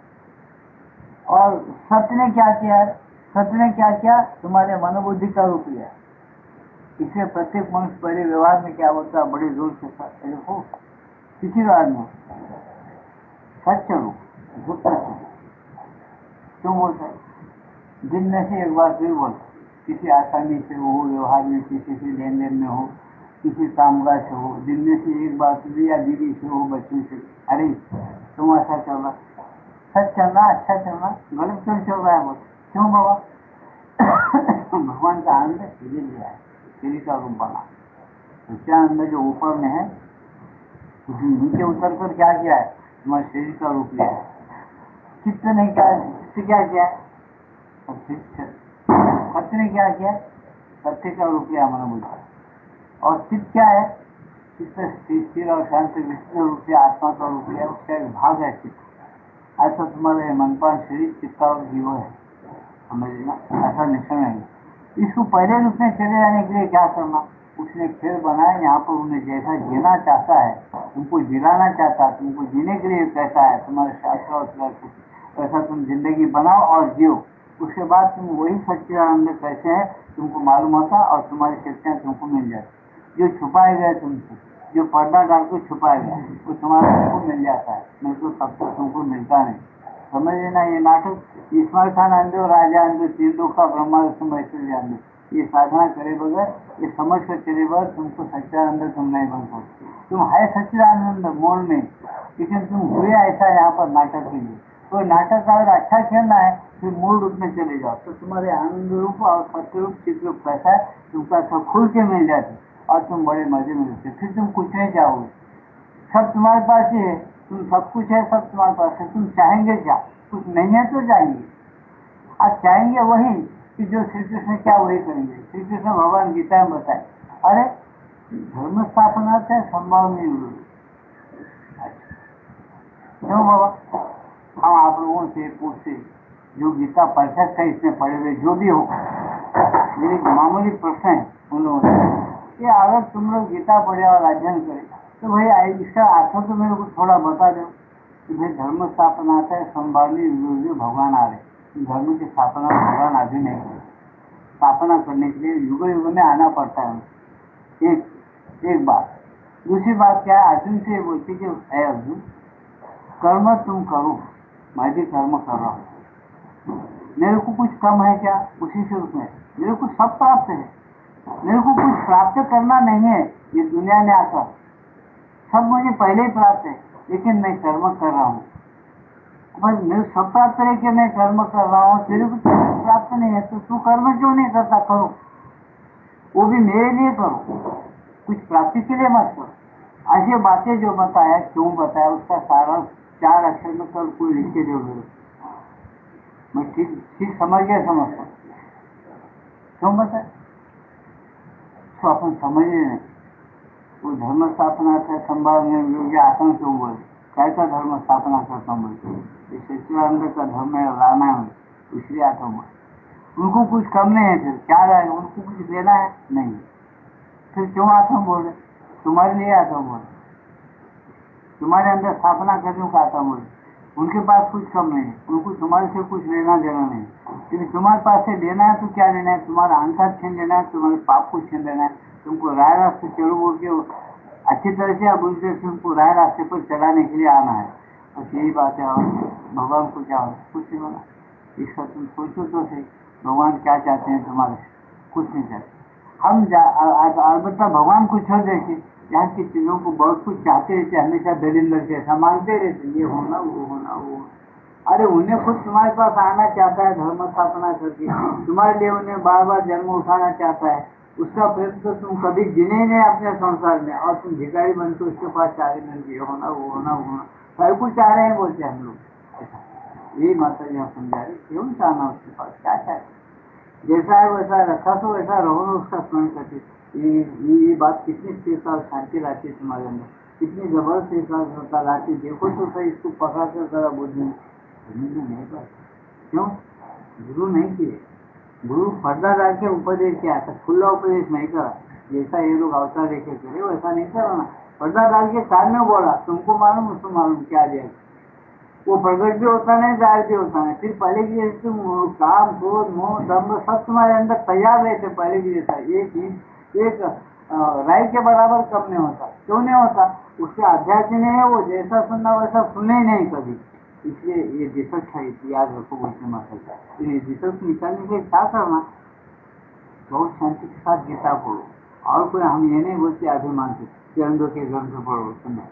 और सत्य ने क्या किया है, सत्य ने क्या किया, तुम्हारे मनोबुद्धि का रूप लिया। इसलिए प्रत्येक मनुष्य पहले व्यवहार में क्या होता है, बड़े जोर से देखो किसी व्यवहार में सच रूप झूठ सच क्यों बोलता है, दिन में से एक बार फिर बोल, किसी आसानी से हो, व्यवहार में किसी से लेन देन में हो, किसी कामगार से हो, दिन में से एक बार फिर, या बीवी से हो, बच्चों से, अरे तुम ऐसा चल रहा, सच चल रहा, अच्छा चल रहा, गलत क्यों चल रहा है, बोल क्यों बाबा। भगवान का आनंद सीधे लिया है, सीधी का रूप बना। सच्चानंद जो ऊपर में है, उसी नीचे उतर कर क्या किया है, तुम्हारे शरीर का रूप लिया है। चित्त ने क्या, चित्त क्या किया है, सत्य ने क्या किया, सत्य का रूप लिया मनोबुद्धि। और चित्त क्या है, चित्त स्थिर और शांत विशुद्ध रूप से आत्मा का रूप लिया, उसका एक भाग है चित्त। ऐसा तुम्हारे मनपान शरीर चित्त और जीव है, समझ लेना, ऐसा निश्चय नहीं। इसको पहले रूप में चले जाने के लिए क्या करना, उसने खेल बनाया, यहाँ पर उन्हें जैसा जीना चाहता है, तुमको जिलाना चाहता है, तुमको जीने के लिए कैसा है, तुम्हारे शास्त्र और वैसा तुम जिंदगी बनाओ और जियो। उसके बाद तुम वही सच्चिदानंद कैसे है तुमको मालूम होता, और तुम्हारी शक्तियाँ तुमको मिल जाती। जो छुपाए गए तुमसे, जो पर्दा डाल के छुपाया गया, वो तुम्हारा तुमको मिल जाता है, नहीं तो तब तक तुमको मिलता नहीं। समझ लेना, ये नाटक ईश्वर खान आंदो, राजा आंदो, तीन लोग का ब्रह्मा विष्णु ऐश्वर्य आंदो, ये साधना करे बगैर, ये समझ कर चले बगैर तुमको सच्चिदानंद तुम नहीं बन सकते। तुम है सच्चिदानंद मोल में, लेकिन तुम हुए ऐसा यहाँ पर नाटक के लिए। तो नाटक अगर अच्छा खेलना है फिर मूल रूप में चले जाओ, तो तुम्हारे आनंद रूप और सत्य रूप चित्त रूप कैसा है तुमका सब खुल के मिल जाते, और तुम बड़े मजे में रहते। फिर तुम कुछ नहीं चाहोगे, सब तुम्हारे पास ही है, तुम सब कुछ है, सब तुम्हारे पास है, तुम चाहेंगे क्या, कुछ नहीं है तो जाएंगे। आज चाहेंगे वही कि जो श्री कृष्ण क्या वही करेंगे। श्री कृष्ण भगवान गीता में बताए, अरे धर्म स्थापना से संभव नहीं हुई। क्यों बाबा, हम आप लोगों से पूछते, जो गीता परफेक्ट है इसमें पढ़े हुए जो भी हो, मेरी मामूली प्रश्न है उन लोगों से कि अगर तुम लोग गीता पढ़े और अध्ययन करें तो भाई इसका अर्थ तो मेरे को थोड़ा बता दो कि भाई धर्म स्थापना से संभावनी भगवान आ रहे, धर्म की स्थापना भगवान अभी नहीं करे, स्थापना करने के लिए युग युग में आना पड़ता है। एक बात, दूसरी बात क्या है, अर्जुन से बोलती कि अर्जुन कर्म तुम करो, मैं भी कर्म कर रहा हूँ, मेरे को कुछ कम है क्या, उसी से उसमें मेरे को सब प्राप्त है, मेरे को कुछ प्राप्त करना नहीं है ये दुनिया में आकर, सब मुझे पहले ही प्राप्त है, लेकिन मैं कर्म कर रहा हूँ। बस मेरे सब प्राप्त है कि मैं कर्म कर रहा हूँ, तेरे को प्राप्त नहीं है तो तू कर्म क्यों नहीं करता, करो वो भी मेरे लिए करो, कुछ प्राप्ति के लिए मत करो। ऐसी बातें जो बताया क्यों बताया, उसका सारा 4 अक्षर में कल कोई लिख के दो, मैं ठीक ठीक समझ गया, समझता क्यों बताए तो अपन समझे नहीं। वो धर्म स्थापना से संभावने योग्य आत्मा क्यों बोले, कैसा धर्म स्थापना करता हूँ बोलते, सच्चिदानंद का धर्म लाना है इसलिए आता हूँ। उनको कुछ कम नहीं है, फिर क्या रहेगा, उनको कुछ देना है नहीं, फिर क्यों आता हूँ बोले, तुम्हारे लिए आता हूँ बोले, तुम्हारे अंदर स्थापना करने को आता हूँ बोले। उनके पास कुछ कम नहीं है, उनको तुम्हारे से कुछ लेना देना नहीं, क्योंकि तुम्हारे पास से लेना है तो क्या लेना है, तुम्हारा अहंकार छीन लेना है, तुम्हारे पाप को छीन लेना है, तुमको राय रास्ते चलो बोल के अच्छी तरह से अब उनके तुमको राय रास्ते पर चलाने के लिए आना है। बस यही बात है, और भगवान को क्या हो कुछ नहीं होना। इसका तुम सोचो तो सही, भगवान क्या चाहते हैं तुम्हारे से, कुछ नहीं चाहते। हम अलबत्ता भगवान को छोड़ देखे यहाँ की चीजों को बहुत कुछ चाहते रहते, हमेशा दरिंदर के ऐसा मांगते रहते, ये होना वो होना वो। अरे उन्हें खुद तुम्हारे पास आना चाहता है धर्म स्थापना करके, तुम्हारे लिए उन्हें बार बार जन्म उठाना चाहता है, उसका प्रेम तो तुम कभी गिने ही नहीं अपने संसार में, और तुम भिखारी बनते उसके पास चाह रहे ये होना वो होना वो होना, सब कुछ चाह रहे हैं बोलते हम लोग ऐसा। यही माता जी हम समझा रहे, क्यों चाहना उसके पास, क्या चाहते, जैसा है वैसा रखा तो वैसा रहो, उसका स्मरण करते। ये बात कितनी स्थिरता और शांति लाती है तुम्हारे अंदर, कितनी जबरदस्त स्थिरता लाती, देखो तो सही, इसको पकड़ कर जरा बुद्धि नहीं पाते। क्यों, गुरु नहीं किए, गुरु पर्दा डाल के उपदेश किया था, खुला उपदेश नहीं करा, जैसा ये लोग अवतार लेके करे वैसा नहीं कराना, पर्दा डाल के कान में बोला, तुमको मालूम उसको मालूम क्या दिया, वो प्रकट भी होता नहीं जाहिर भी होता नहीं। फिर पहले की जैसे काम क्रोध मोह दम्भ सब तुम्हारे अंदर तैयार रहते पहले की जैसा, एक राय के बराबर कम नहीं होता। क्यों नहीं होता, उसके अध्यात्म नहीं है, वो जैसा सुनना वैसा सुने ही नहीं कभी, इसलिए ये दिशक है, याद रखो बोलते माता जी। ये दिशक निकालने के क्या करना, बहुत शांति के साथ गीता पढ़ो, और कोई हम ये नहीं बोलते अभिमान से ग्रंथों के ग्रंथ पढ़ो, सुनो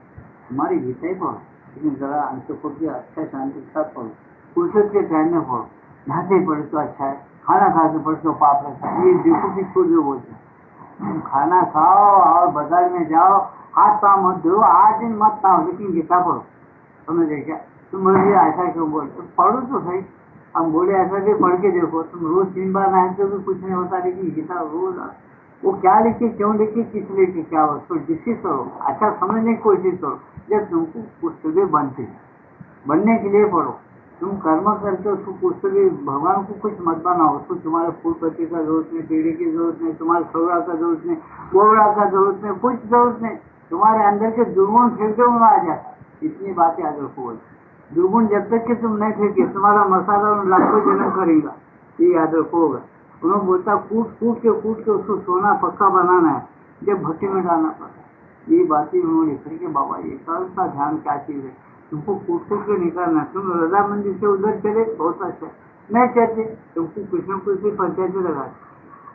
हमारी गीता ही पढ़ो, लेकिन जरा अंत को भी अच्छा शांति के साथ पढ़ो, फुर्सत के टाइम में पढ़ो, नहाते पढ़े तो अच्छा है, खाना खाते पढ़े तो पाप लगता है, ये देखो की छूट जो बोलते हैं, खाना खाओ और बाजार में जाओ, हाथ पाँव मत धो, 8 दिन मत खाओ, लेकिन गीता पढ़ो, समझे क्या, तुम मुझे ऐसा क्यों बोलते, पढ़ो तो सही, हम बोले ऐसा भी पढ़ के देखो, तुम रोज 3 बार नहाते भी कुछ नहीं होता, लेकिन गीता रोज वो क्या लिखे क्यों लिखे किस लिए क्या हो, उसको डिस्कस करो, अच्छा समझने की कोशिश करो। जब तुमको पुस्तकें बनने के लिए पढ़ो, तुम कर्म करके उसको पुस्तकें, भगवान को कुछ मत बनाओ, उसको तुम्हारे फूल पत्ती का जरूरत नहीं, पेड़ी की जरूरत नहीं, तुम्हारे छोड़ा का जरूरत नहीं, बोबड़ा का जरूरत नहीं, कुछ जरूरत नहीं, तुम्हारे अंदर के दुर्गुण फेंके उन्हें आ जाता, इतनी बातें आज रखो। दुर्गुण जब तक कि तुम नहीं फेंके तुम्हारा मसाला लाखों जन्म करेगा, ये याद रखो होगा। उन्होंने बोलता कूट के उसको सोना पक्का बनाना है, जब भट्टी में डालना पड़ता है। ये बातें उन्होंने लिखी कि बाबा ये कल का ध्यान क्या चीज है, तुमको कूट के निकालना, तुम रजामंदी से उधर चले बहुत अच्छा, नहीं चलते तुमको कुछ न कुछ पंचायत में लगा,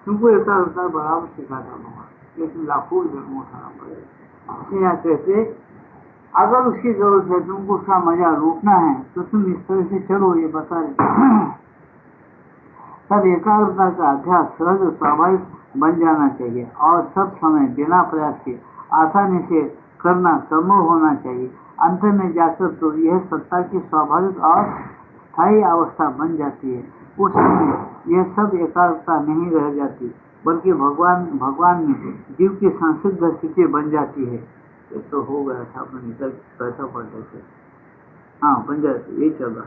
तुमको एकाग्रता बराबर सिखाता बाबा, लेकिन लाखों जन्म उठाना पड़ेगा। यहाँ कहते अगर उसकी जरूरत है, तुमको उसका मजा लूटना है तो तुम इस तरह से चलो, ये बता रहे। तब एकाग्रता का अभ्यास सहज स्वाभाविक बन जाना चाहिए, और सब समय बिना प्रयास के आसानी से करना संभव होना चाहिए। अंत में जाकर तो यह सत्ता की स्वाभाविक और स्थायी अवस्था बन जाती है। उस समय यह सब एकाग्रता नहीं रह जाती, बल्कि भगवान में जीव की संसिद्ध स्थिति बन जाती है। ये तो हो गया था, अपन निकल पैसा पड़ता थे, हाँ बन जाती, ये चल रहा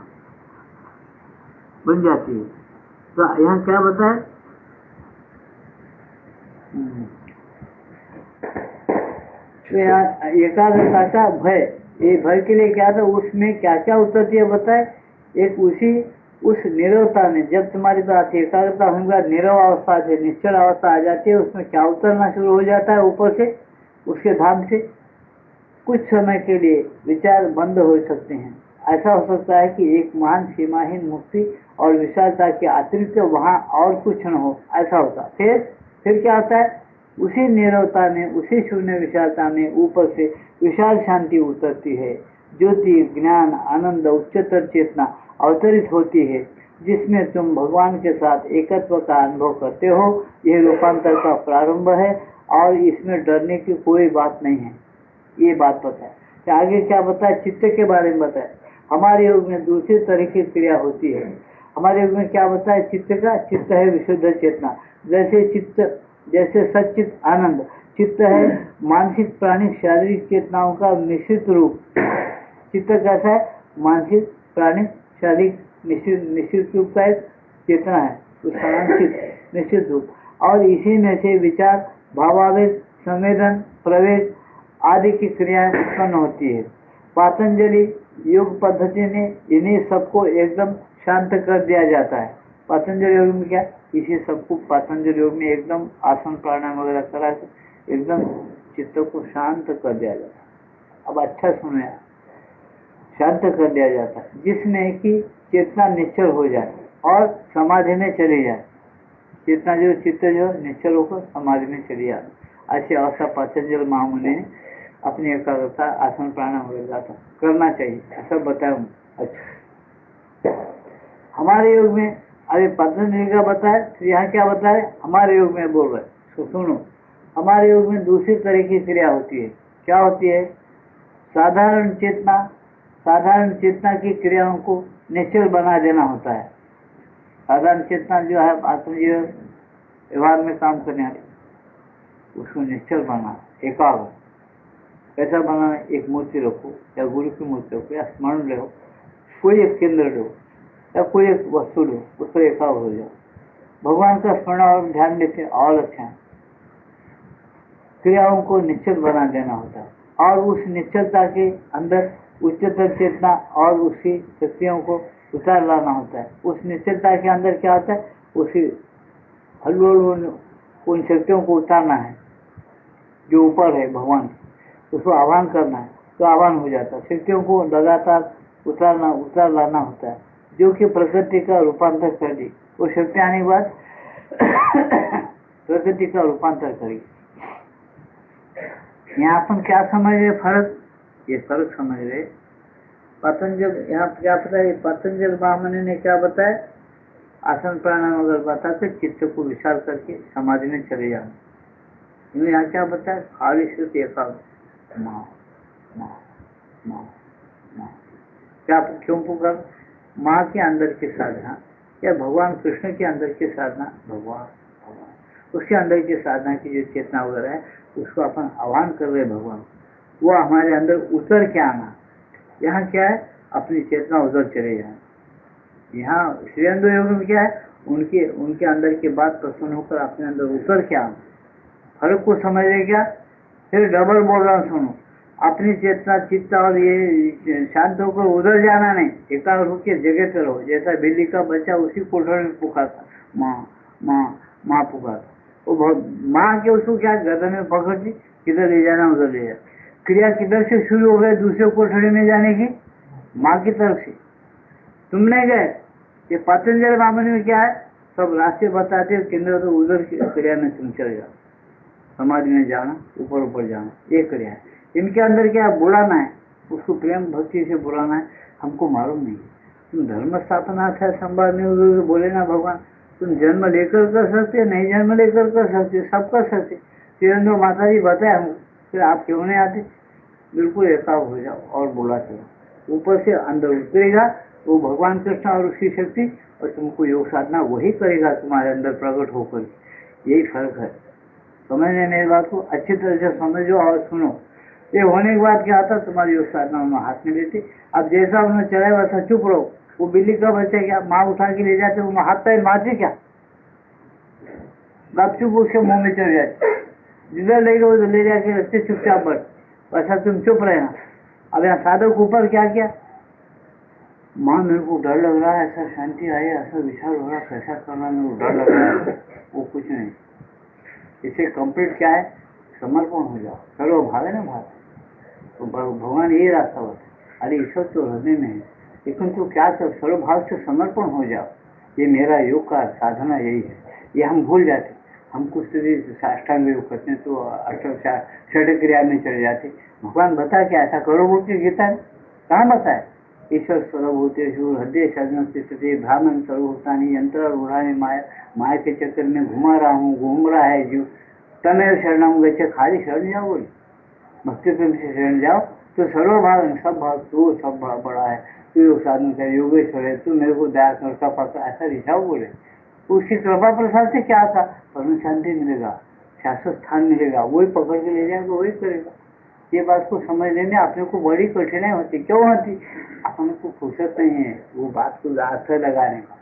बन जाती है। तो यहाँ क्या बताए, तो यहाँ एकाग्रता का भय, ये भय के लिए क्या था, उसमें क्या क्या उतरती है बताए। एक उस निरवता में, जब तुम्हारी पास एकाग्रता होगा, निरव अवस्था से निश्चल अवस्था आ जाती है, उसमें क्या उतरना शुरू हो जाता है ऊपर से, उसके धाम से कुछ समय के लिए विचार बंद हो सकते हैं। ऐसा हो सकता है कि एक महान सीमाहीन मुक्ति और विशालता के अतिरिक्त वहाँ और कुछ न हो, ऐसा होता। फिर क्या होता है, उसी निरवता में, उसी शून्य विशालता में ऊपर से विशाल शांति उतरती है, ज्योति ज्ञान आनंद उच्चतर चेतना अवतरित होती है, जिसमें तुम भगवान के साथ एकत्व का अनुभव करते हो। यह रूपांतर का प्रारंभ है और इसमें डरने की कोई बात नहीं है। ये बात बताए। आगे क्या बताए, चित्त के बारे में बताए। हमारे योग में दूसरी तरह की क्रिया होती है, हमारे योग में क्या बताया चित्त का? चित्त है विशुद्ध चेतना। जैसे चित्त, जैसे सच्चित आनंद। चित्त है मानसिक प्राणिक शारीरिक चेतनाओं का मिश्रित रूप। चित्त कैसा है? मानसिक प्राणिक शारीरिक मिश्रित रूप का एक चेतना है, उसका नाम चित्त, मिश्रित रूप। और इसी में से विचार, भावावेग, संवेदन, प्रवेग आदि की क्रियाएं उत्पन्न होती है। पातंजलि योग पद्धति में इन्हीं सबको एकदम शांत कर दिया जाता है। पातंजलि योग में क्या? इसी सबको पातंजलि योग में एकदम आसन प्राणायाम वगैरह करा के एकदम चित्त को शांत कर दिया जाता है। अब अच्छा सुने, शांत कर दिया जाता है जिसमें कि चेतना निश्चल हो जाए और समाधि में चली जाए। चेतना जो चित्त जो निश्चल होकर समाधि में चली जाए, ऐसी अवस्था पतंजलि महामुनि ने अपनी एकाग्रता आसन प्राणायाम वगैरह करना चाहिए, ऐसा बताया। अच्छा, हमारे योग में अरे पतंजलि का बताया, तो यहाँ क्या बताया? हमारे योग में बोल रहे, तो सुनो। हमारे योग में दूसरी तरह की क्रिया होती है। क्या होती है? साधारण चेतना की क्रियाओं को निश्चल बना देना होता है। साधारण चेतना जो है आत्मजीव व्यवहार में काम करने वाली, उसको निश्चल बना, एकाग्र। कैसा बनाना? एक मूर्ति रखो या गुरु की मूर्ति रखो या स्मरण लो, कोई एक केंद्र लो या कोई एक वस्तु लो, उस पर एकाग्र हो जाओ। भगवान का स्मरण और ध्यान देते और अच्छा है। क्रियाओं को निश्चल बना देना होता है और उस निश्चलता के अंदर उच्चतर चेतना और उसकी शक्तियों को उतार लाना होता है। उस निश्चलता के अंदर क्या होता है? उसी हल्लुल उन शक्तियों को उतारना है जो ऊपर है भगवान, उसको आह्वान करना है, तो आह्वान हो जाता है। शक्तियों को लगातार उतार लाना होता है, जो कि प्रकृति का रूपांतर कर दी। वो शक्ति आने के बाद प्रकृति का रूपांतर करेगी। यहाँ अपन क्या समझ रहे? फर्क, ये फर्क समझ रहे। पतंजलि यहाँ क्या बताया? पतंजलि महामुनि ने क्या बताया? आसन प्राणायाम अगर बताते चित्त को विशाल करके समाधि में चले जाना। यहाँ क्या बताया? खाली सिर्फ एकाग्र माँ माँ माँ माँ। क्या क्यों पुकार? माँ के अंदर की साधना या भगवान कृष्ण के अंदर की साधना, भगवान उसके अंदर की साधना की जो चेतना वगैरह है, उसको अपन आह्वान कर रहे भगवान, वो हमारे अंदर उतर के आना। यहाँ क्या है? अपनी चेतना उधर चले जाए। यहाँ श्रीअंदो योग में क्या है? उनके अंदर की बात प्रसन्न होकर अपने अंदर उतर के आना। फर्क को समझ रहे क्या? फिर डबल बोल रहा हूँ, सुनो। अपनी चेतना चित्त और ये शांत होकर उधर जाना नहीं, एकाग्र होकर जगह पर हो। जैसा बिल्ली का बच्चा उसी कोठरी में पुकारता, माँ माँ माँ पुकारता, वो माँ के उसको क्या गर्दन में पकड़ दी, किधर ले जाना उधर ले जाना। क्रिया किधर से शुरू हो गई? दूसरे कोठरी में जाने की, माँ की तरफ से। तुम नहीं गए। ये पतंजलि महामुनि में क्या है? सब रास्ते बताते हो, केंद्र तो उधर की क्रिया में तुम चले जाओ, समाधि में जाना, ऊपर ऊपर जाना, ये क्रिया है। इनके अंदर क्या बुलाना है? उसको प्रेम भक्ति से बुलाना है। हमको मालूम नहीं। तुम धर्म स्थापना था संभाल नहीं बोले ना भगवान, तुम जन्म लेकर कर सकते, नहीं जन्म लेकर कर सकते, सब कर सकते। तिरंदो माता जी बताए हमको, फिर आप क्यों नहीं आते? बिल्कुल एकाग्र हो जाओ और बोला चलो, ऊपर से अंदर उतरेगा वो भगवान कृष्ण और उसकी शक्ति, और तुमको योग साधना वही करेगा तुम्हारे अंदर प्रकट होकर। यही फर्क है। समझने मेरी बात को अच्छी तरह से समझो और सुनो। ये होने के बाद क्या आता? तुम्हारी योग साधना में हाथ में लेते। अब जैसा उन्हें चले वैसा चुप रहो। वो बिल्ली का बच्चा क्या माँ उठा के ले जाते, वो हाथ पैर मारते क्या? बाप चुप उसके मुंह में चढ़ जाते, जिधर ले गए उधर ले जाके रखते चुपचाप बट, वैसा तुम चुप रहना। अब यहाँ साधक ऊपर क्या किया? माँ मेरे को डर लग रहा है, ऐसा शांति आई, ऐसा विचार हो रहा, कैसा करना, मेरे को डर लग रहा है। वो कुछ नहीं, इसे कंप्लीट क्या है? समर्पण हो जाओ। चलो भागे ना भाग, तो भगवान यही रास्ता होता। अरे ईश्वर तो हृदय में है, लेकिन तो क्या कर, सर्व भाव से समर्पण हो जाओ। ये मेरा योग का साधना यही है। ये हम भूल जाते, हम कुछ साष्टांग योग करते हैं तो षड क्रिया में चले जाते। भगवान बता क्या ऐसा करो बोल के गीता है कहाँ बताए? ईश्वर सर्वभूतेषु हृदय शरण स्थित ब्राह्मण सर्वभूतानि यंत्र रूढ़ानि माया के चक्कर में घुमा रहा हूँ, घूम रहा है जीव। तमेव शरणम गच्छ, खाली शरण जाओ बोले, भक्ति प्रेम से शरण जाओ तो सर्वभाव सब भाव तो सब भाव बड़ा है। तू योग साधन कर, योगेश्वर है, तू मेरे को दया कर, कृपा कर, ऐसा ऋषभ बोले। उसकी कृपा प्रसाद से क्या था? परम शांति मिलेगा, शाश्वत स्थान मिलेगा, वही पकड़ के ले जाएगा, वही करेगा। ये बात को समझने में अपने को बड़ी कठिनाई होती। क्यों होती? अपने को फुर्सत नहीं है वो बात को अर्थ लगाने का।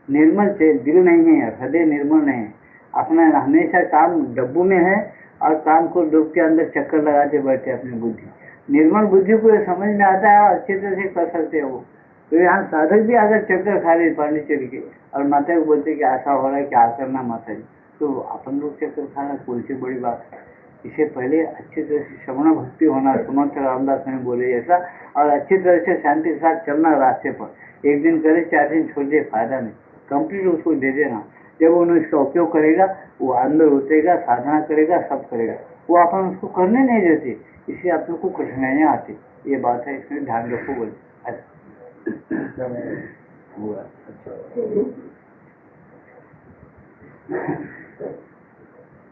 निर्मल दिल नहीं है, हृदय निर्मल नहीं है। अपना हमेशा काम डब्बू में है और काम को डूब के अंदर चक्कर लगाते बैठे अपनी बुद्धि। निर्मल बुद्धि को समझ में आता है और अच्छे तरह से कर सकते हो। तो यहाँ साधक भी अगर चक्कर खा रहे पांडिचेरी के और माता को बोलते कि ऐसा हो रहा है, क्या करना माता जी, तो अपन लोग चक्कर खाना कोई सी बड़ी बात है। इससे पहले अच्छी तरह से श्रवण भक्ति होना, सुमंत रामदास ने बोले ऐसा, और अच्छी तरह से शांति के साथ चलना रास्ते पर। एक दिन करे, 4 दिन छोड़ दे, फायदा नहीं, कंप्लीट उसको दे देना। जब उन्होंने इसका उपयोग करेगा, वो अंदर उतरेगा, साधना करेगा, सब करेगा। वो अपन उसको करने नहीं देते, इसलिए अपने को कठिनाइयाँ आती। ये बात है, इसमें ध्यान रखो। बोले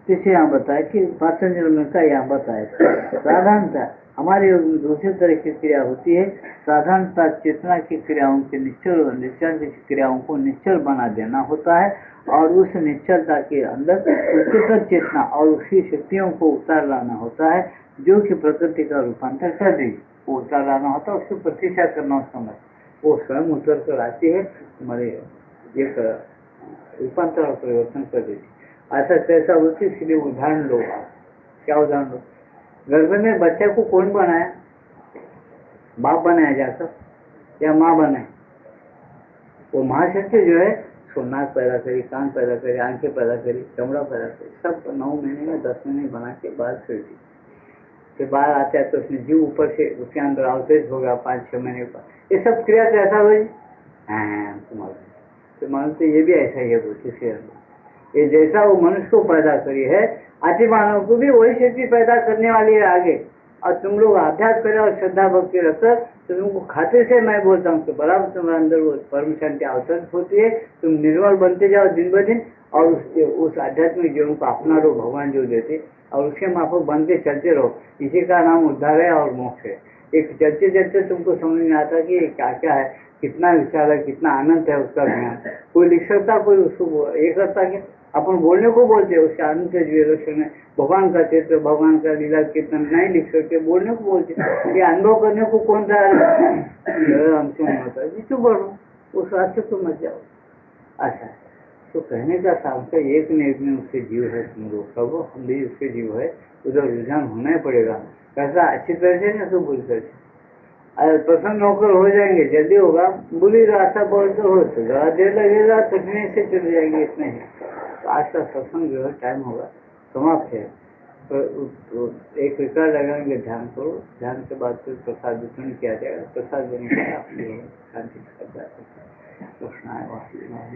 जैसे यहाँ बताया कि पाचन में का यहाँ बताया साधारणता हमारे योग में दूसरी तरह की क्रिया होती है। साधारणता चेतना की क्रियाओं के निश्चल की क्रियाओं को निश्चल बना देना होता है, और उस निश्चलता के अंदर उच्चतर चेतना और उसकी शक्तियों को उतार लाना होता है, जो कि प्रकृति का रूपांतर कर देगी। वो उतार लाना होता है, उसकी प्रतीक्षा करना उस समय वो स्वयं उतर कर आती है, हमारे एक रूपांतर और परिवर्तन कर देती। ऐसा कैसा होती, इसलिए उदाहरण लो। क्या उदाहरण लो? गर्भ में बच्चे को कौन बनाया? बाप बनाया जाकर या माँ बनाए? वो महाशक्ति जो है, नाक पैदा करी, कान पैदा करी, आंखें पैदा करी, चमड़ा पैदा करी, सब 9 महीने में 10 महीने बना के बाहर छोड़ दी। फिर बाहर आता है तो उसने जीव ऊपर से उसके अंदर अवशेष हो गया 5-6 महीने के बाद। ये सब क्रिया कैसा हुई? तो मानते ये भी ऐसा ही है बुद्धि अंदर। ये जैसा वो मनुष्य को पैदा करी है, आदि मानव को भी वही शक्ति पैदा करने वाली है आगे। और तुम लोग अभ्यास करें और श्रद्धा भक्ति रखकर, तो तुमको खाते से मैं बोलता हूँ कि बराबर तुम्हारे अंदर वो परम शांति अवतरित होती है। तुम निर्मल बनते जाओ दिन ब दिन, और उस आध्यात्मिक जीवन को अपना लो, भगवान जो देते, और उसके माफक बनते चलते रहो। इसी का नाम उद्धार है और मोक्ष है। एक चलते चलते तुमको समझ में आता कि क्या क्या है, कितना विशाल है, कितना आनंद है उसका ज्ञान। कोई लिख सकता, कोई उसको ये करता कि अपन बोलने को बोलते, उसके आनंद से विरोचन है। भगवान का चित्र, भगवान का लीला कीर्तन नहीं लिख सकते, बोलने को बोलते। ये अनुभव करने को कौन सा हमसे नहीं होता, जिसको बोलो उस रास्ते को मत जाओ। अच्छा, तो कहने का सामने एक न एक में उसके जीव है, तुम लोग सब हम भी उसके जीव है, उधर रुझान होना ही पड़ेगा। कैसा? अच्छी तरह से ना, तो बुरी तरह से। प्रसन्न होकर हो जाएंगे, जल्दी होगा। बुरी रास्ता बोलते हो तो जरा देर लगेगा, तकने से चले जाएंगे, इतने ही। तो आज का सत्संग जो है टाइम होगा, समाप्त है। तो एक रिकॉर्ड लगाएंगे, ध्यान करो। ध्यान के बाद फिर प्रसाद वितरण किया जाएगा। प्रसाद देने के लिए आप शांति से जाते हैं। कृष्णाय वासुदेवाय।